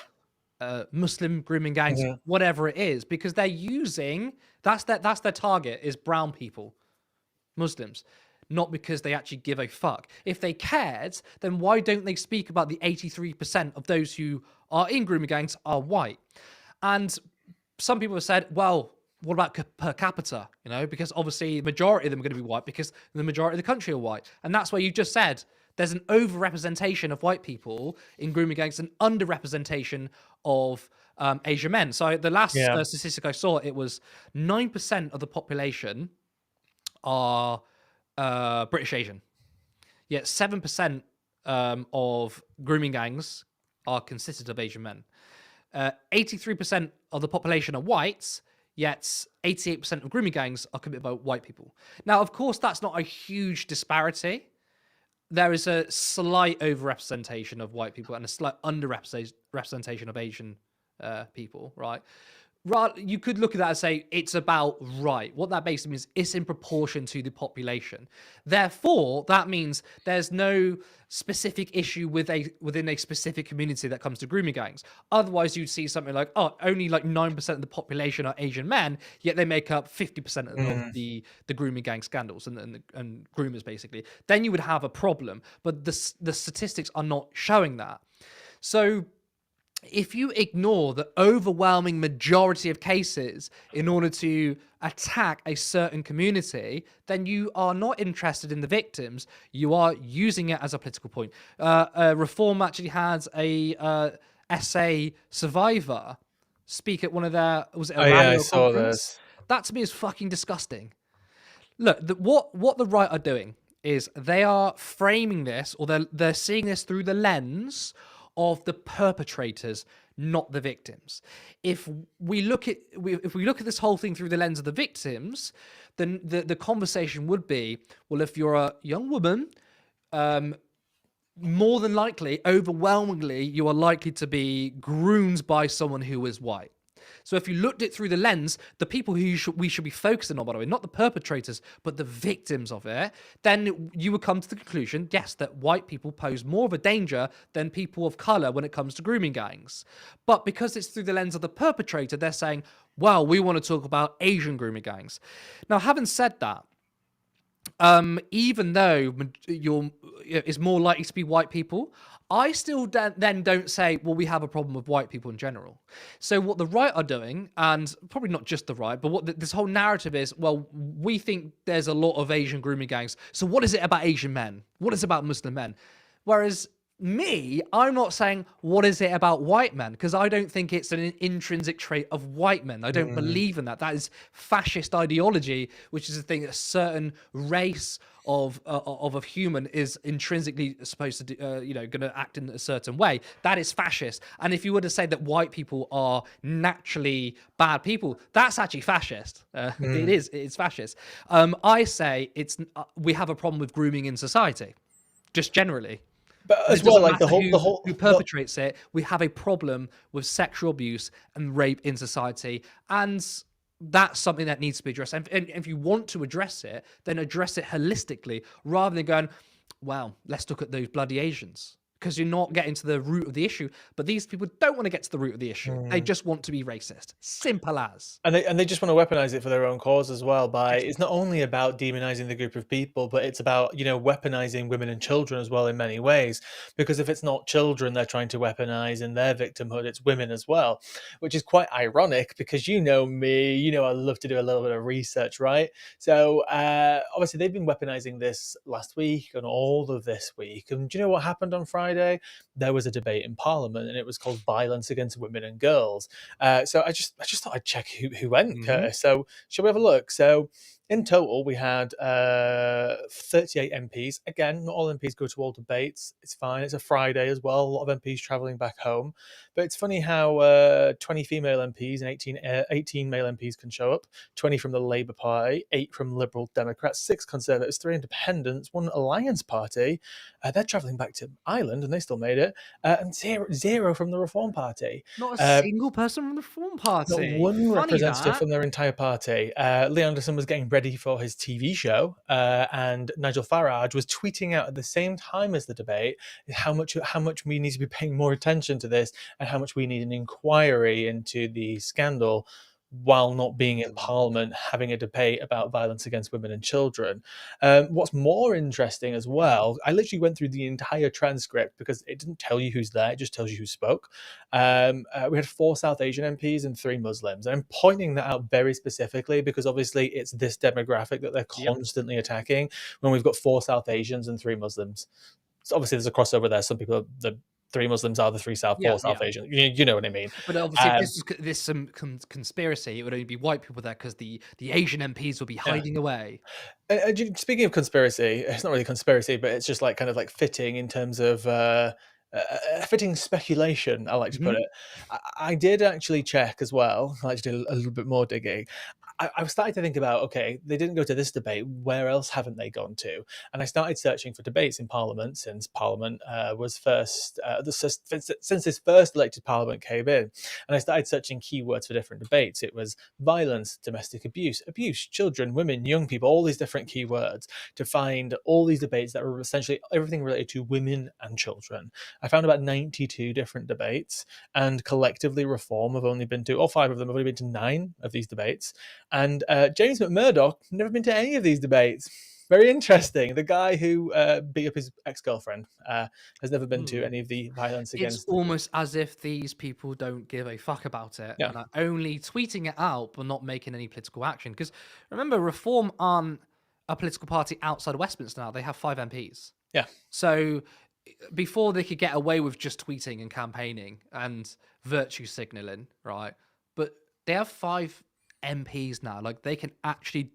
Speaker 2: Muslim grooming gangs, whatever it is, because they're using that's their target is brown people, Muslims, not because they actually give a fuck. If they cared, then why don't they speak about the 83% of those who are in grooming gangs are white? And some people have said, well, what about per capita? You know, because obviously the majority of them are going to be white because the majority of the country are white. And that's why you just said there's an overrepresentation of white people in grooming gangs and underrepresentation of Asian men. So the last statistic I saw, it was 9% of the population are British Asian. Yet 7% of grooming gangs are consisted of Asian men. 83% of the population are whites, yet 88% of grooming gangs are committed by white people. Now, of course, that's not a huge disparity. There is a slight overrepresentation of white people and a slight underrepresentation of Asian people, right? You could look at that and say it's about right. What that basically means, it's in proportion to the population. Therefore, that means there's no specific issue within a specific community that comes to grooming gangs. Otherwise, you'd see something like, oh, only like 9% of the population are Asian men, yet they make up 50% of the grooming gang scandals and groomers, basically. Then you would have a problem. But the statistics are not showing that. So if you ignore the overwhelming majority of cases in order to attack a certain community, then you are not interested in the victims. You are using it as a political point. Reform actually had a SA survivor speak at one of their, was it a rally or
Speaker 1: saw
Speaker 2: conference?
Speaker 1: this.
Speaker 2: That to me is fucking disgusting. Look, what the right are doing is they are framing this, or they're seeing this through the lens of the perpetrators, not the victims. If we look at this whole thing through the lens of the victims, then the conversation would be, well, if you're a young woman, more than likely, overwhelmingly, you are likely to be groomed by someone who is white. So if you looked at it through the lens, the people who we should be focusing on, by the way, not the perpetrators, but the victims of it, then you would come to the conclusion, yes, that white people pose more of a danger than people of color when it comes to grooming gangs. But because it's through the lens of the perpetrator, they're saying, well, we want to talk about Asian grooming gangs. Now, having said that, even though it's more likely to be white people, I still then don't say, well, we have a problem with white people in general. So what the right are doing, and probably not just the right, but what this whole narrative is, well, we think there's a lot of Asian grooming gangs. So what is it about Asian men? What is it about Muslim men? Whereas I'm not saying what is it about white men, because I don't think it's an intrinsic trait of white men. I don't believe in that. That is fascist ideology, which is the thing that a certain race of a human is intrinsically supposed to do, going to act in a certain way. That is fascist. And if you were to say that white people are naturally bad people, that's actually fascist. It's fascist. I say we have a problem with grooming in society, just generally.
Speaker 1: But as well, like
Speaker 2: who perpetrates it, we have a problem with sexual abuse and rape in society, and that's something that needs to be addressed. And if you want to address it, then address it holistically, rather than going, well, let's look at those bloody Asians. Because you're not getting to the root of the issue. But these people don't want to get to the root of the issue. They just want to be racist. Simple as.
Speaker 1: And they just want to weaponize it for their own cause as well. It's not only about demonizing the group of people, but it's about, weaponizing women and children as well in many ways. Because if it's not children they're trying to weaponize in their victimhood, it's women as well, which is quite ironic because you know me, I love to do a little bit of research, right? So obviously they've been weaponizing this last week and all of this week. And do you know what happened on Friday? There was a debate in Parliament, and it was called "Violence Against Women and Girls." So I just thought I'd check who went. Curtis. So shall we have a look? So in total, we had 38 MPs. Again, not all MPs go to all debates. It's fine. It's a Friday as well. A lot of MPs travelling back home. But it's funny how 20 female MPs and 18 male MPs can show up. 20 from the Labour Party, 8 from Liberal Democrats, 6 Conservatives, 3 Independents, 1 Alliance Party. They're travelling back to Ireland, and they still made it. And zero from the Reform Party.
Speaker 2: Not a single person from the Reform Party.
Speaker 1: Not one representative from their entire party. Lee Anderson was getting ready for his TV show, and Nigel Farage was tweeting out at the same time as the debate how much we need to be paying more attention to this and how much we need an inquiry into the scandal, while not being in Parliament having a debate about violence against women and children. What's more interesting as well, I literally went through the entire transcript because it didn't tell you who's there, it just tells you who spoke. We had 4 South Asian MPs and 3 Muslims. And I'm pointing that out very specifically because obviously it's this demographic that they're constantly attacking when we've got 4 South Asians and 3 Muslims. So obviously there's a crossover there. Some people, the 3 Muslims are the 4 South Asians. You know what I mean?
Speaker 2: But obviously, if this is some conspiracy, it would only be white people there because the Asian MPs will be hiding away.
Speaker 1: Speaking of conspiracy, it's not really conspiracy, but it's just like kind of like fitting in terms of a fitting speculation, I like to put
Speaker 2: Mhm.
Speaker 1: it. I did actually check as well. I like to do a little bit more digging. I was starting to think about, okay, they didn't go to this debate. Where else haven't they gone to? And I started searching for debates in Parliament since Parliament was first, since this first elected Parliament came in. And I started searching keywords for different debates. It was violence, domestic abuse, children, women, young people, all these different keywords to find all these debates that were essentially everything related to women and children. I found about 92 different debates, and collectively Reform have only been to, all five of them have only been to 9 of these debates. And James McMurdoch never been to any of these debates. Very interesting. The guy who beat up his ex-girlfriend has never been to any of the violence
Speaker 2: It's
Speaker 1: against.
Speaker 2: almost as if these people don't give a fuck about it
Speaker 1: Yeah,
Speaker 2: and are only tweeting it out but not making any political action. Because remember, Reform aren't a political party outside of Westminster now. They have 5 MPs.
Speaker 1: yeah,
Speaker 2: So before they could get away with just tweeting and campaigning and virtue signaling, right? But they have 5 MPs now. Like, they can actually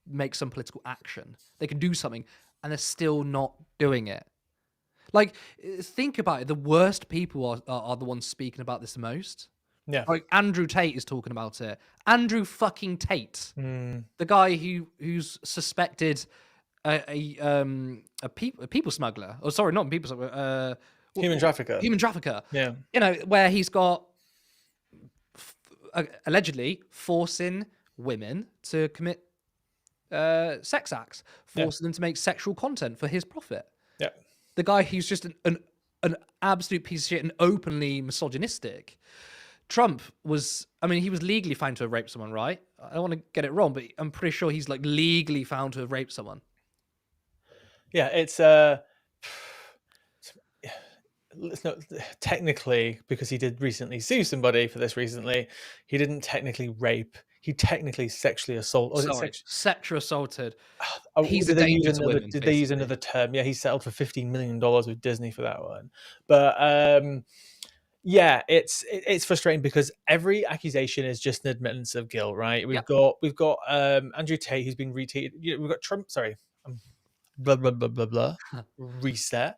Speaker 2: make some political action. They can do something, and they're still not doing it. Like, think about it. The worst people are the ones speaking about this the most.
Speaker 1: yeah.
Speaker 2: Like, Andrew Tate is talking about it. Andrew fucking Tate,
Speaker 1: Mm.
Speaker 2: the guy who's suspected a people smuggler. Oh, sorry, not a people smuggler.
Speaker 1: Human trafficker.
Speaker 2: Human trafficker.
Speaker 1: Yeah,
Speaker 2: You know, where he's got allegedly forcing women to commit sex acts, forcing them to make sexual content for his profit.
Speaker 1: yeah.
Speaker 2: The guy who's just an absolute piece of shit and openly misogynistic. Trump was, I mean, he was legally found to have raped someone, right? I don't want to get it wrong, but I'm pretty sure he's like legally found to have raped someone.
Speaker 1: Yeah, it's no, technically, because he did recently sue somebody for this recently, he didn't technically rape. He technically sexually assault. Was it
Speaker 2: Sorry, sexual assaulted.
Speaker 1: Oh,
Speaker 2: He's a danger to women,
Speaker 1: Did they use
Speaker 2: basically.
Speaker 1: another term? Yeah, he settled for $15 million with Disney for that one. But yeah, it's frustrating because every accusation is just an admittance of guilt, right?
Speaker 2: Yep.
Speaker 1: We've got Andrew Tate who's been retweeted. We've got Trump. Sorry, blah blah blah blah blah. Reset.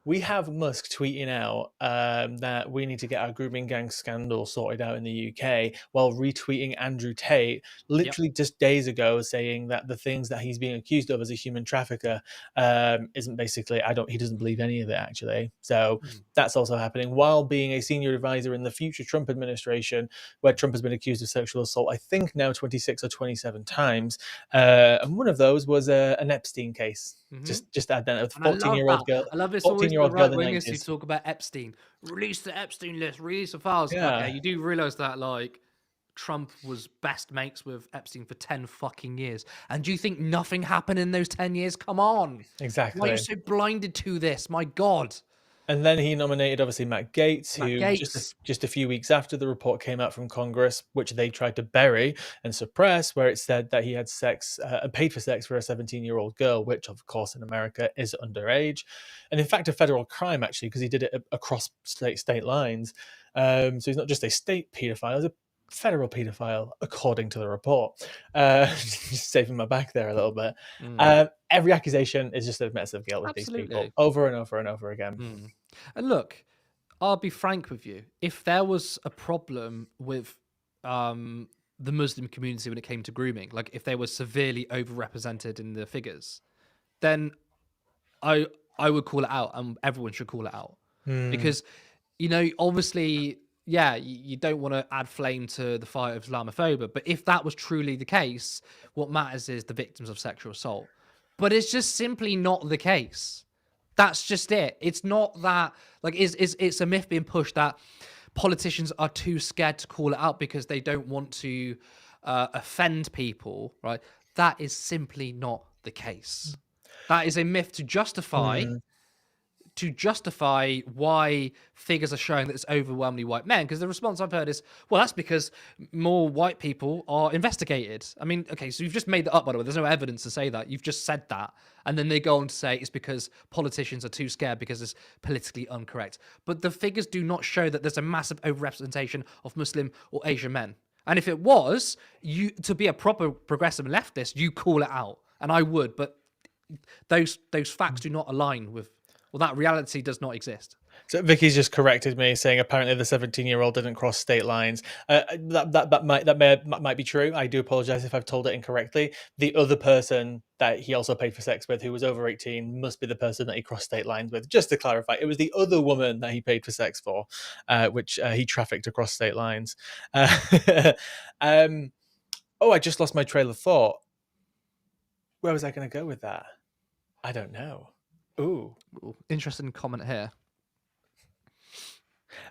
Speaker 1: We have Musk tweeting out that we need to get our grooming gang scandal sorted out in the UK, while retweeting Andrew Tate
Speaker 2: Yep.
Speaker 1: literally just days ago, saying that the things that he's being accused of as a human trafficker isn't basically. He doesn't believe any of it actually. So that's also happening while being a senior advisor in the future Trump administration, where Trump has been accused of sexual assault. I think now 26 or 27 times, and one of those was an Epstein case. Just add that, a
Speaker 2: And I love
Speaker 1: 14-year-old
Speaker 2: that.
Speaker 1: girl.
Speaker 2: I love it's always the
Speaker 1: 14-year-old girl
Speaker 2: right
Speaker 1: in the
Speaker 2: wingers who
Speaker 1: 90s.
Speaker 2: talk about Epstein. Release the Epstein list, release the files.
Speaker 1: Yeah.
Speaker 2: Okay, you do realize that, like, Trump was best mates with Epstein for 10 fucking years. And do you think nothing happened in those 10 years? Come on. Why are
Speaker 1: Exactly.
Speaker 2: you so blinded to this? My God.
Speaker 1: And then he nominated, obviously, Matt Gaetz,
Speaker 2: Matt
Speaker 1: who
Speaker 2: Gaetz.
Speaker 1: just a few weeks after the report came out from Congress, which they tried to bury and suppress, where it said that he had sex, paid for sex for a 17-year-old girl, which, of course, in America is underage, and in fact a federal crime actually, because he did it across state lines. So he's not just a state paedophile; he's a federal paedophile, according to the report. Just saving my back there a little bit. Every accusation is just a mess of guilt with these people,
Speaker 2: Absolutely.
Speaker 1: over and over and over again.
Speaker 2: And look, I'll be frank with you. If there was a problem with the Muslim community when it came to grooming, like if they were severely overrepresented in the figures, then I would call it out, and everyone should call it out. Because, you know, obviously, yeah, you don't want to add flame to the fire of Islamophobia, but if that was truly the case, what matters is the victims of sexual assault. But it's just simply not the case. That's just it. It's not that, like, it's a myth being pushed that politicians are too scared to call it out because they don't want to offend people, right? That is simply not the case. That is a myth to justify why figures are showing that it's overwhelmingly white men. Because the response I've heard is, well, that's because more white people are investigated. I mean, okay, so you've just made that up, by the way. There's no evidence to say that. You've just said that. And then they go on to say it's because politicians are too scared because it's politically incorrect. But the figures do not show that there's a massive overrepresentation of Muslim or Asian men. And if it was, to be a proper progressive leftist, you call it out. And I would, but those facts do not align with, well, that reality does not exist.
Speaker 1: So Vicky's just corrected me, saying apparently the 17-year-old didn't cross state lines. That might be true. I do apologize if I've told it incorrectly. The other person that he also paid for sex with, who was over 18, must be the person that he crossed state lines with. Just to clarify, it was the other woman that he paid for sex for, which he trafficked across state lines. I just lost my trail of thought. Where was I going to go with that? I don't know. Ooh.
Speaker 2: Interesting comment here.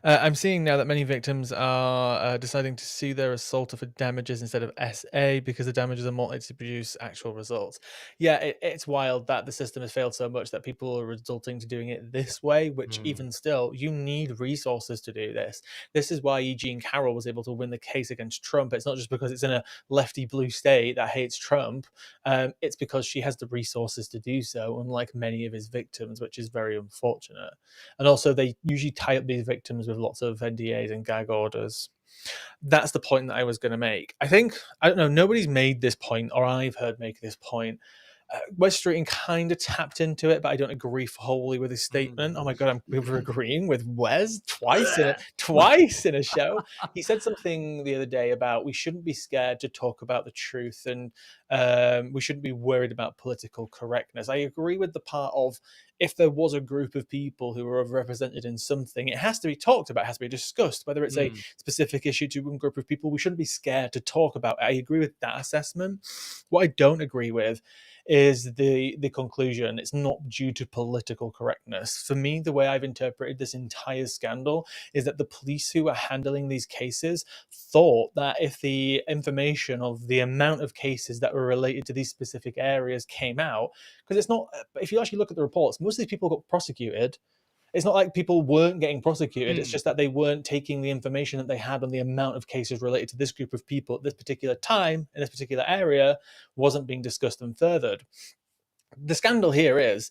Speaker 1: I'm seeing now that many victims are deciding to sue their assaulter for damages instead of SA because the damages are more likely to produce actual results. Yeah, it's wild that the system has failed so much that people are resulting to doing it this way, which even still, you need resources to do this. This is why Eugene Carroll was able to win the case against Trump. It's not just because it's in a lefty blue state that hates Trump. It's because she has the resources to do so, unlike many of his victims, which is very unfortunate. And also, they usually tie up these victims with lots of NDAs and gag orders. That's the point that I was going to make. I don't know, nobody's made this point, or I've heard make this point. Wes Streeting kind of tapped into it, but I don't agree wholly with his statement. Oh my god, we're agreeing with Wes twice in a show. He said something the other day about we shouldn't be scared to talk about the truth, and we shouldn't be worried about political correctness. I agree with the part of if there was a group of people who were overrepresented in something, it has to be talked about, it has to be discussed, whether it's a specific issue to one group of people. We shouldn't be scared to talk about it. I agree with that assessment. What I don't agree with is the conclusion it's not due to political correctness. For me, the way I've interpreted this entire scandal is that the police who are handling these cases thought that if the information of the amount of cases that were related to these specific areas came out, because it's not, if you actually look at the reports, most of these people got prosecuted. It's not like people weren't getting prosecuted. It's just that they weren't taking the information that they had on the amount of cases related to this group of people at this particular time in this particular area wasn't being discussed and furthered. The scandal here is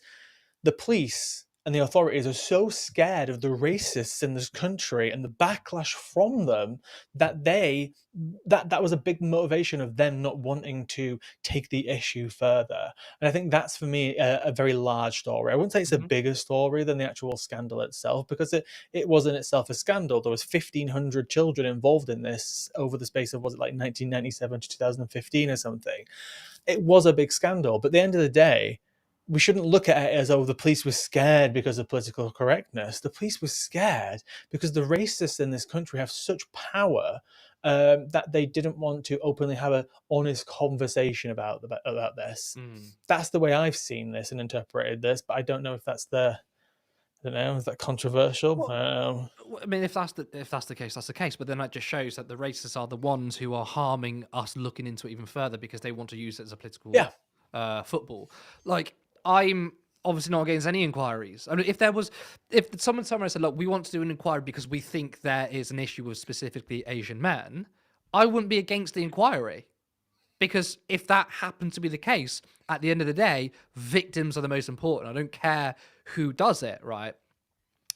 Speaker 1: the police and the authorities are so scared of the racists in this country and the backlash from them that that was a big motivation of them not wanting to take the issue further. And I think that's, for me, a very large story. I wouldn't say it's a bigger story than the actual scandal itself, because it was in itself a scandal. There was 1,500 children involved in this over the space of, was it like 1997 to 2015 or something? It was a big scandal, but at the end of the day, we shouldn't look at it as, oh, the police were scared because of political correctness. The police were scared because the racists in this country have such power that they didn't want to openly have an honest conversation about this. That's the way I've seen this and interpreted this, but I don't know if that's is that controversial?
Speaker 2: Well, I mean, if that's the case, that's the case. But then that just shows that the racists are the ones who are harming us looking into it even further because they want to use it as a political football. Like, I'm obviously not against any inquiries. I mean, if someone said, look, we want to do an inquiry because we think there is an issue with specifically Asian men, I wouldn't be against the inquiry. Because if that happened to be the case, at the end of the day, victims are the most important. I don't care who does it, right?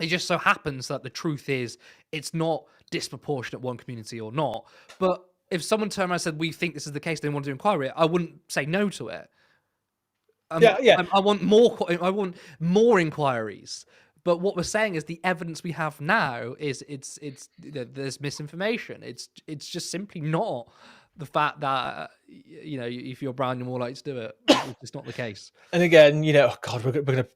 Speaker 2: It just so happens that the truth is it's not disproportionate one community or not. But if someone turned around and said, we think this is the case, they want to do inquiry, I wouldn't say no to it. I want more inquiries. But what we're saying is the evidence we have now is there's misinformation. It's just simply not the fact that if you're brown, you're more likely to do it. It's just not the case.
Speaker 1: And again, God, we're gonna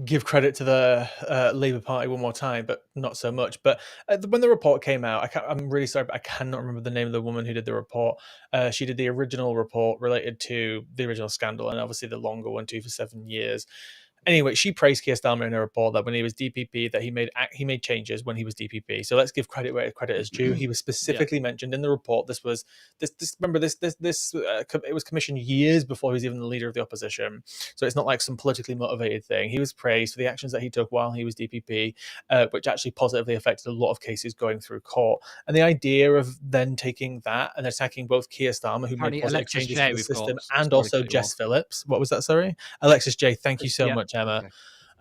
Speaker 1: give credit to the Labour Party one more time, but not so much. But when the report came out, I'm really sorry, but I cannot remember the name of the woman who did the report. She did the original report related to the original scandal, and obviously the longer one too, for 7 years. Anyway, she praised Keir Starmer in her report that when he was DPP, that he made changes when he was DPP. So let's give credit where credit is due. He was specifically mentioned in the report. It was commissioned years before he was even the leader of the opposition. So it's not like some politically motivated thing. He was praised for the actions that he took while he was DPP, which actually positively affected a lot of cases going through court. And the idea of then taking that and attacking both Keir Starmer, who made positive changes to the system, and also Jess Phillips. What was that? Sorry, Alexis J. Thank you so much, Emma.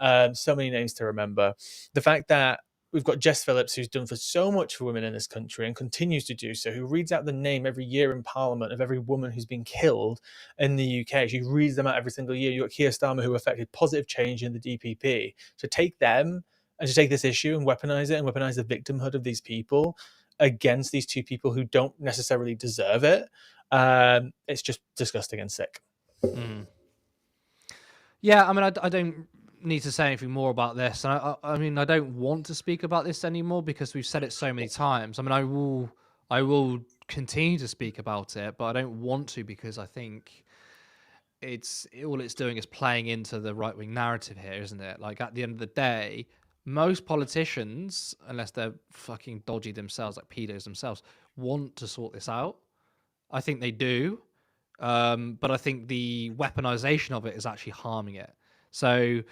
Speaker 1: Okay. So many names to remember. The fact that we've got Jess Phillips, who's done for so much for women in this country and continues to do so, who reads out the name every year in Parliament of every woman who's been killed in the UK. She reads them out every single year. You've got Keir Starmer, who affected positive change in the DPP. So take them and to take this issue and weaponize it and weaponize the victimhood of these people against these two people who don't necessarily deserve it. It's just disgusting and sick.
Speaker 2: Mm. Yeah, I mean, I don't need to say anything more about this. And I mean, I don't want to speak about this anymore because we've said it so many times. I mean, I will continue to speak about it, but I don't want to because I think all it's doing is playing into the right wing narrative here, isn't it? Like at the end of the day, most politicians, unless they're fucking dodgy themselves, like pedos themselves, want to sort this out. I think they do. But I think the weaponization of it is actually harming it. So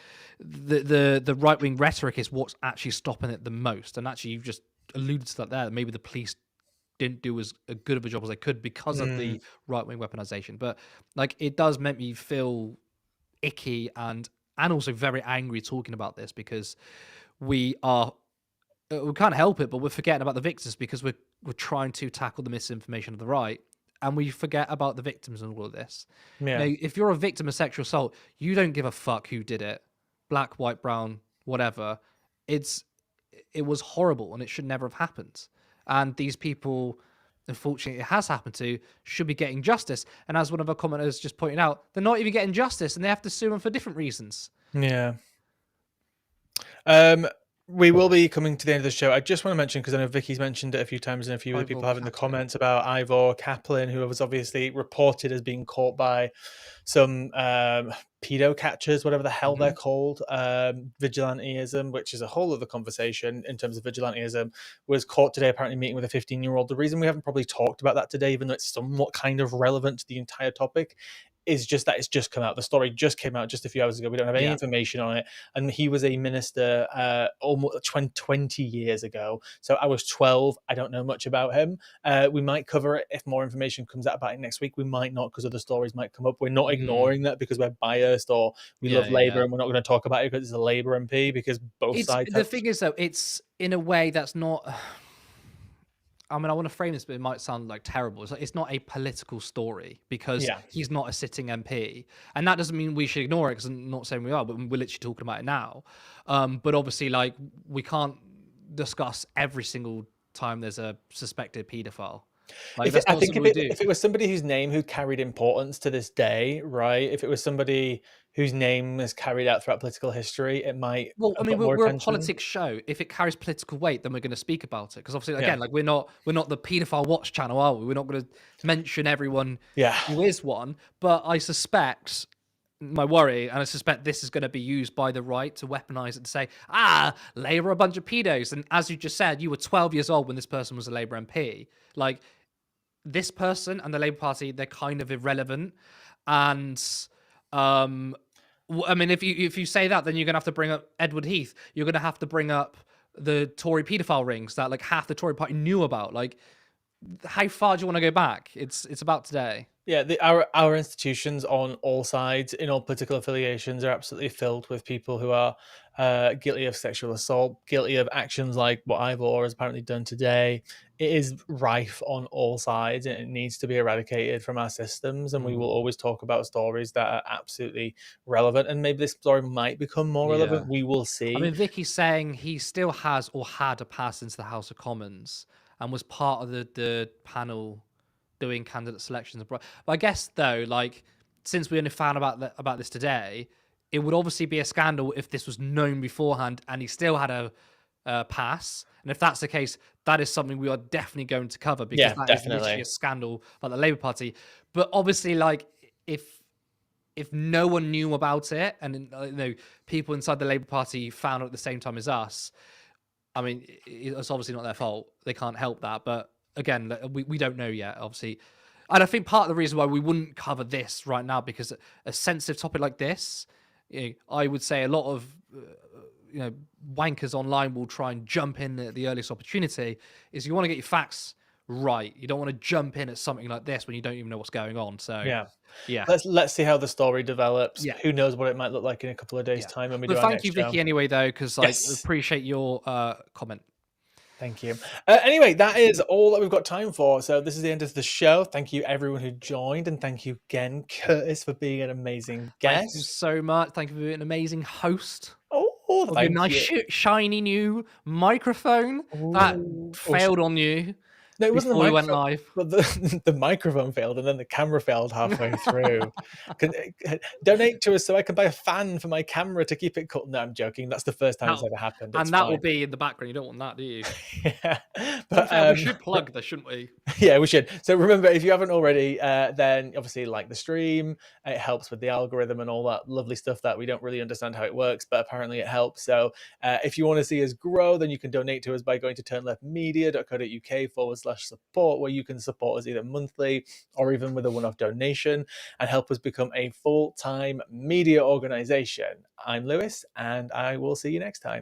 Speaker 2: the right wing rhetoric is what's actually stopping it the most. And actually, you've just alluded to that there. Maybe the police didn't do as good of a job as they could because of the right wing weaponization. But like, it does make me feel icky and also very angry talking about this because we can't help it, but we're forgetting about the victims because we're trying to tackle the misinformation of the right. And we forget about the victims in all of this.
Speaker 1: Yeah.
Speaker 2: Now, if you're a victim of sexual assault, you don't give a fuck who did it, black, white, brown, whatever. It was horrible and it should never have happened. And these people, unfortunately, it has happened to, should be getting justice. And as one of our commenters just pointed out, they're not even getting justice and they have to sue them for different reasons.
Speaker 1: Yeah. We will be coming to the end of the show. I just want to mention, because I know Vicky's mentioned it a few times and a few other people have in the comments about Ivor Kaplan, who was obviously reported as being caught by some pedo catchers, whatever the hell they're called. Vigilantism, which is a whole other conversation in terms of vigilantism, was caught today apparently meeting with a 15-year-old. The reason we haven't probably talked about that today, even though it's somewhat kind of relevant to the entire topic, is just that it's just come out. The story just came out just a few hours ago. We don't have any information on it. And he was a minister almost 20 years ago. So I was 12. I don't know much about him. We might cover it if more information comes out about it next week. We might not, because other stories might come up. We're not ignoring that because we're biased or we love Labour and we're not going to talk about it because it's a Labour MP, because both sides.
Speaker 2: The thing is, though, it's in a way that's not... I mean, I want to frame this, but it might sound like terrible. It's not a political story because he's not a sitting MP. And that doesn't mean we should ignore it, because I'm not saying we are, but we're literally talking about it now. But obviously, like, we can't discuss every single time there's a suspected paedophile. Like,
Speaker 1: if it was somebody whose name who carried importance to this day, right? If it was somebody whose name is carried out throughout political history, it might.
Speaker 2: Well, I mean, we're a politics show. If it carries political weight, then we're going to speak about it. Because obviously, again, like we're not the paedophile watch channel, are we? We're not going to mention everyone who is one. But I suspect, my worry, and I suspect this is going to be used by the right to weaponize it and say, Labour are a bunch of pedos. And as you just said, you were 12 years old when this person was a Labour MP. Like, this person and the Labour Party, they're kind of irrelevant. And I mean, if you say that, then you're gonna have to bring up Edward Heath. You're gonna have to bring up the Tory paedophile rings that like half the Tory party knew about. Like, how far do you want to go back? It's about today.
Speaker 1: Yeah, our institutions on all sides, in all political affiliations, are absolutely filled with people who are guilty of sexual assault, guilty of actions like what Ivor has apparently done today. It is rife on all sides, and it needs to be eradicated from our systems. And we will always talk about stories that are absolutely relevant. And maybe this story might become more relevant. We will see.
Speaker 2: I mean, Vicky's saying he still has or had a pass into the House of Commons and was part of the panel doing candidate selections. But I guess, though, like, since we only found about this today, it would obviously be a scandal if this was known beforehand and he still had a pass. And if that's the case, that is something we are definitely going to cover, because that is literally a scandal about the Labour Party. But obviously, like, if no one knew about it and people inside the Labour Party found out at the same time as us, I mean, it's obviously not their fault. They can't help that. But again, we don't know yet, obviously. And I think part of the reason why we wouldn't cover this right now, because a sensitive topic like this, I would say a lot of wankers online will try and jump in at the earliest opportunity, is you want to get your facts right. You don't want to jump in at something like this when you don't even know what's going on. So yeah.
Speaker 1: Let's see how the story develops. Who knows what it might look like in a couple of days' time when we do our next show.
Speaker 2: Thank you, Vicky, anyway, though, because I appreciate your comment.
Speaker 1: Thank you. Anyway, that is all that we've got time for. So this is the end of the show. Thank you, everyone who joined. And thank you again, Curtis, for being an amazing guest.
Speaker 2: Thank you so much. Thank you for being an amazing host.
Speaker 1: Oh, Oh,
Speaker 2: Of your
Speaker 1: thank
Speaker 2: nice
Speaker 1: you.
Speaker 2: shiny new microphone that
Speaker 1: Ooh. Oh,
Speaker 2: failed on you
Speaker 1: no, it wasn't the
Speaker 2: before we went
Speaker 1: microphone,
Speaker 2: live.
Speaker 1: but the microphone failed, and then the camera failed halfway through. Donate to us so I can buy a fan for my camera to keep it cool. No, I'm joking. That's the first time it's
Speaker 2: That,
Speaker 1: ever happened. It's
Speaker 2: and that will
Speaker 1: fine.
Speaker 2: be in the background. You don't want that, do you?
Speaker 1: Yeah.
Speaker 2: To be
Speaker 1: But
Speaker 2: fair, we should plug this, shouldn't we?
Speaker 1: yeah, we should. So remember, if you haven't already, then obviously like the stream. It helps with the algorithm and all that lovely stuff that we don't really understand how it works, but apparently it helps. So if you want to see us grow, then you can donate to us by going to turnleftmedia.co.uk/support, where you can support us either monthly or even with a one-off donation and help us become a full-time media organization. I'm Lewis, and I will see you next time.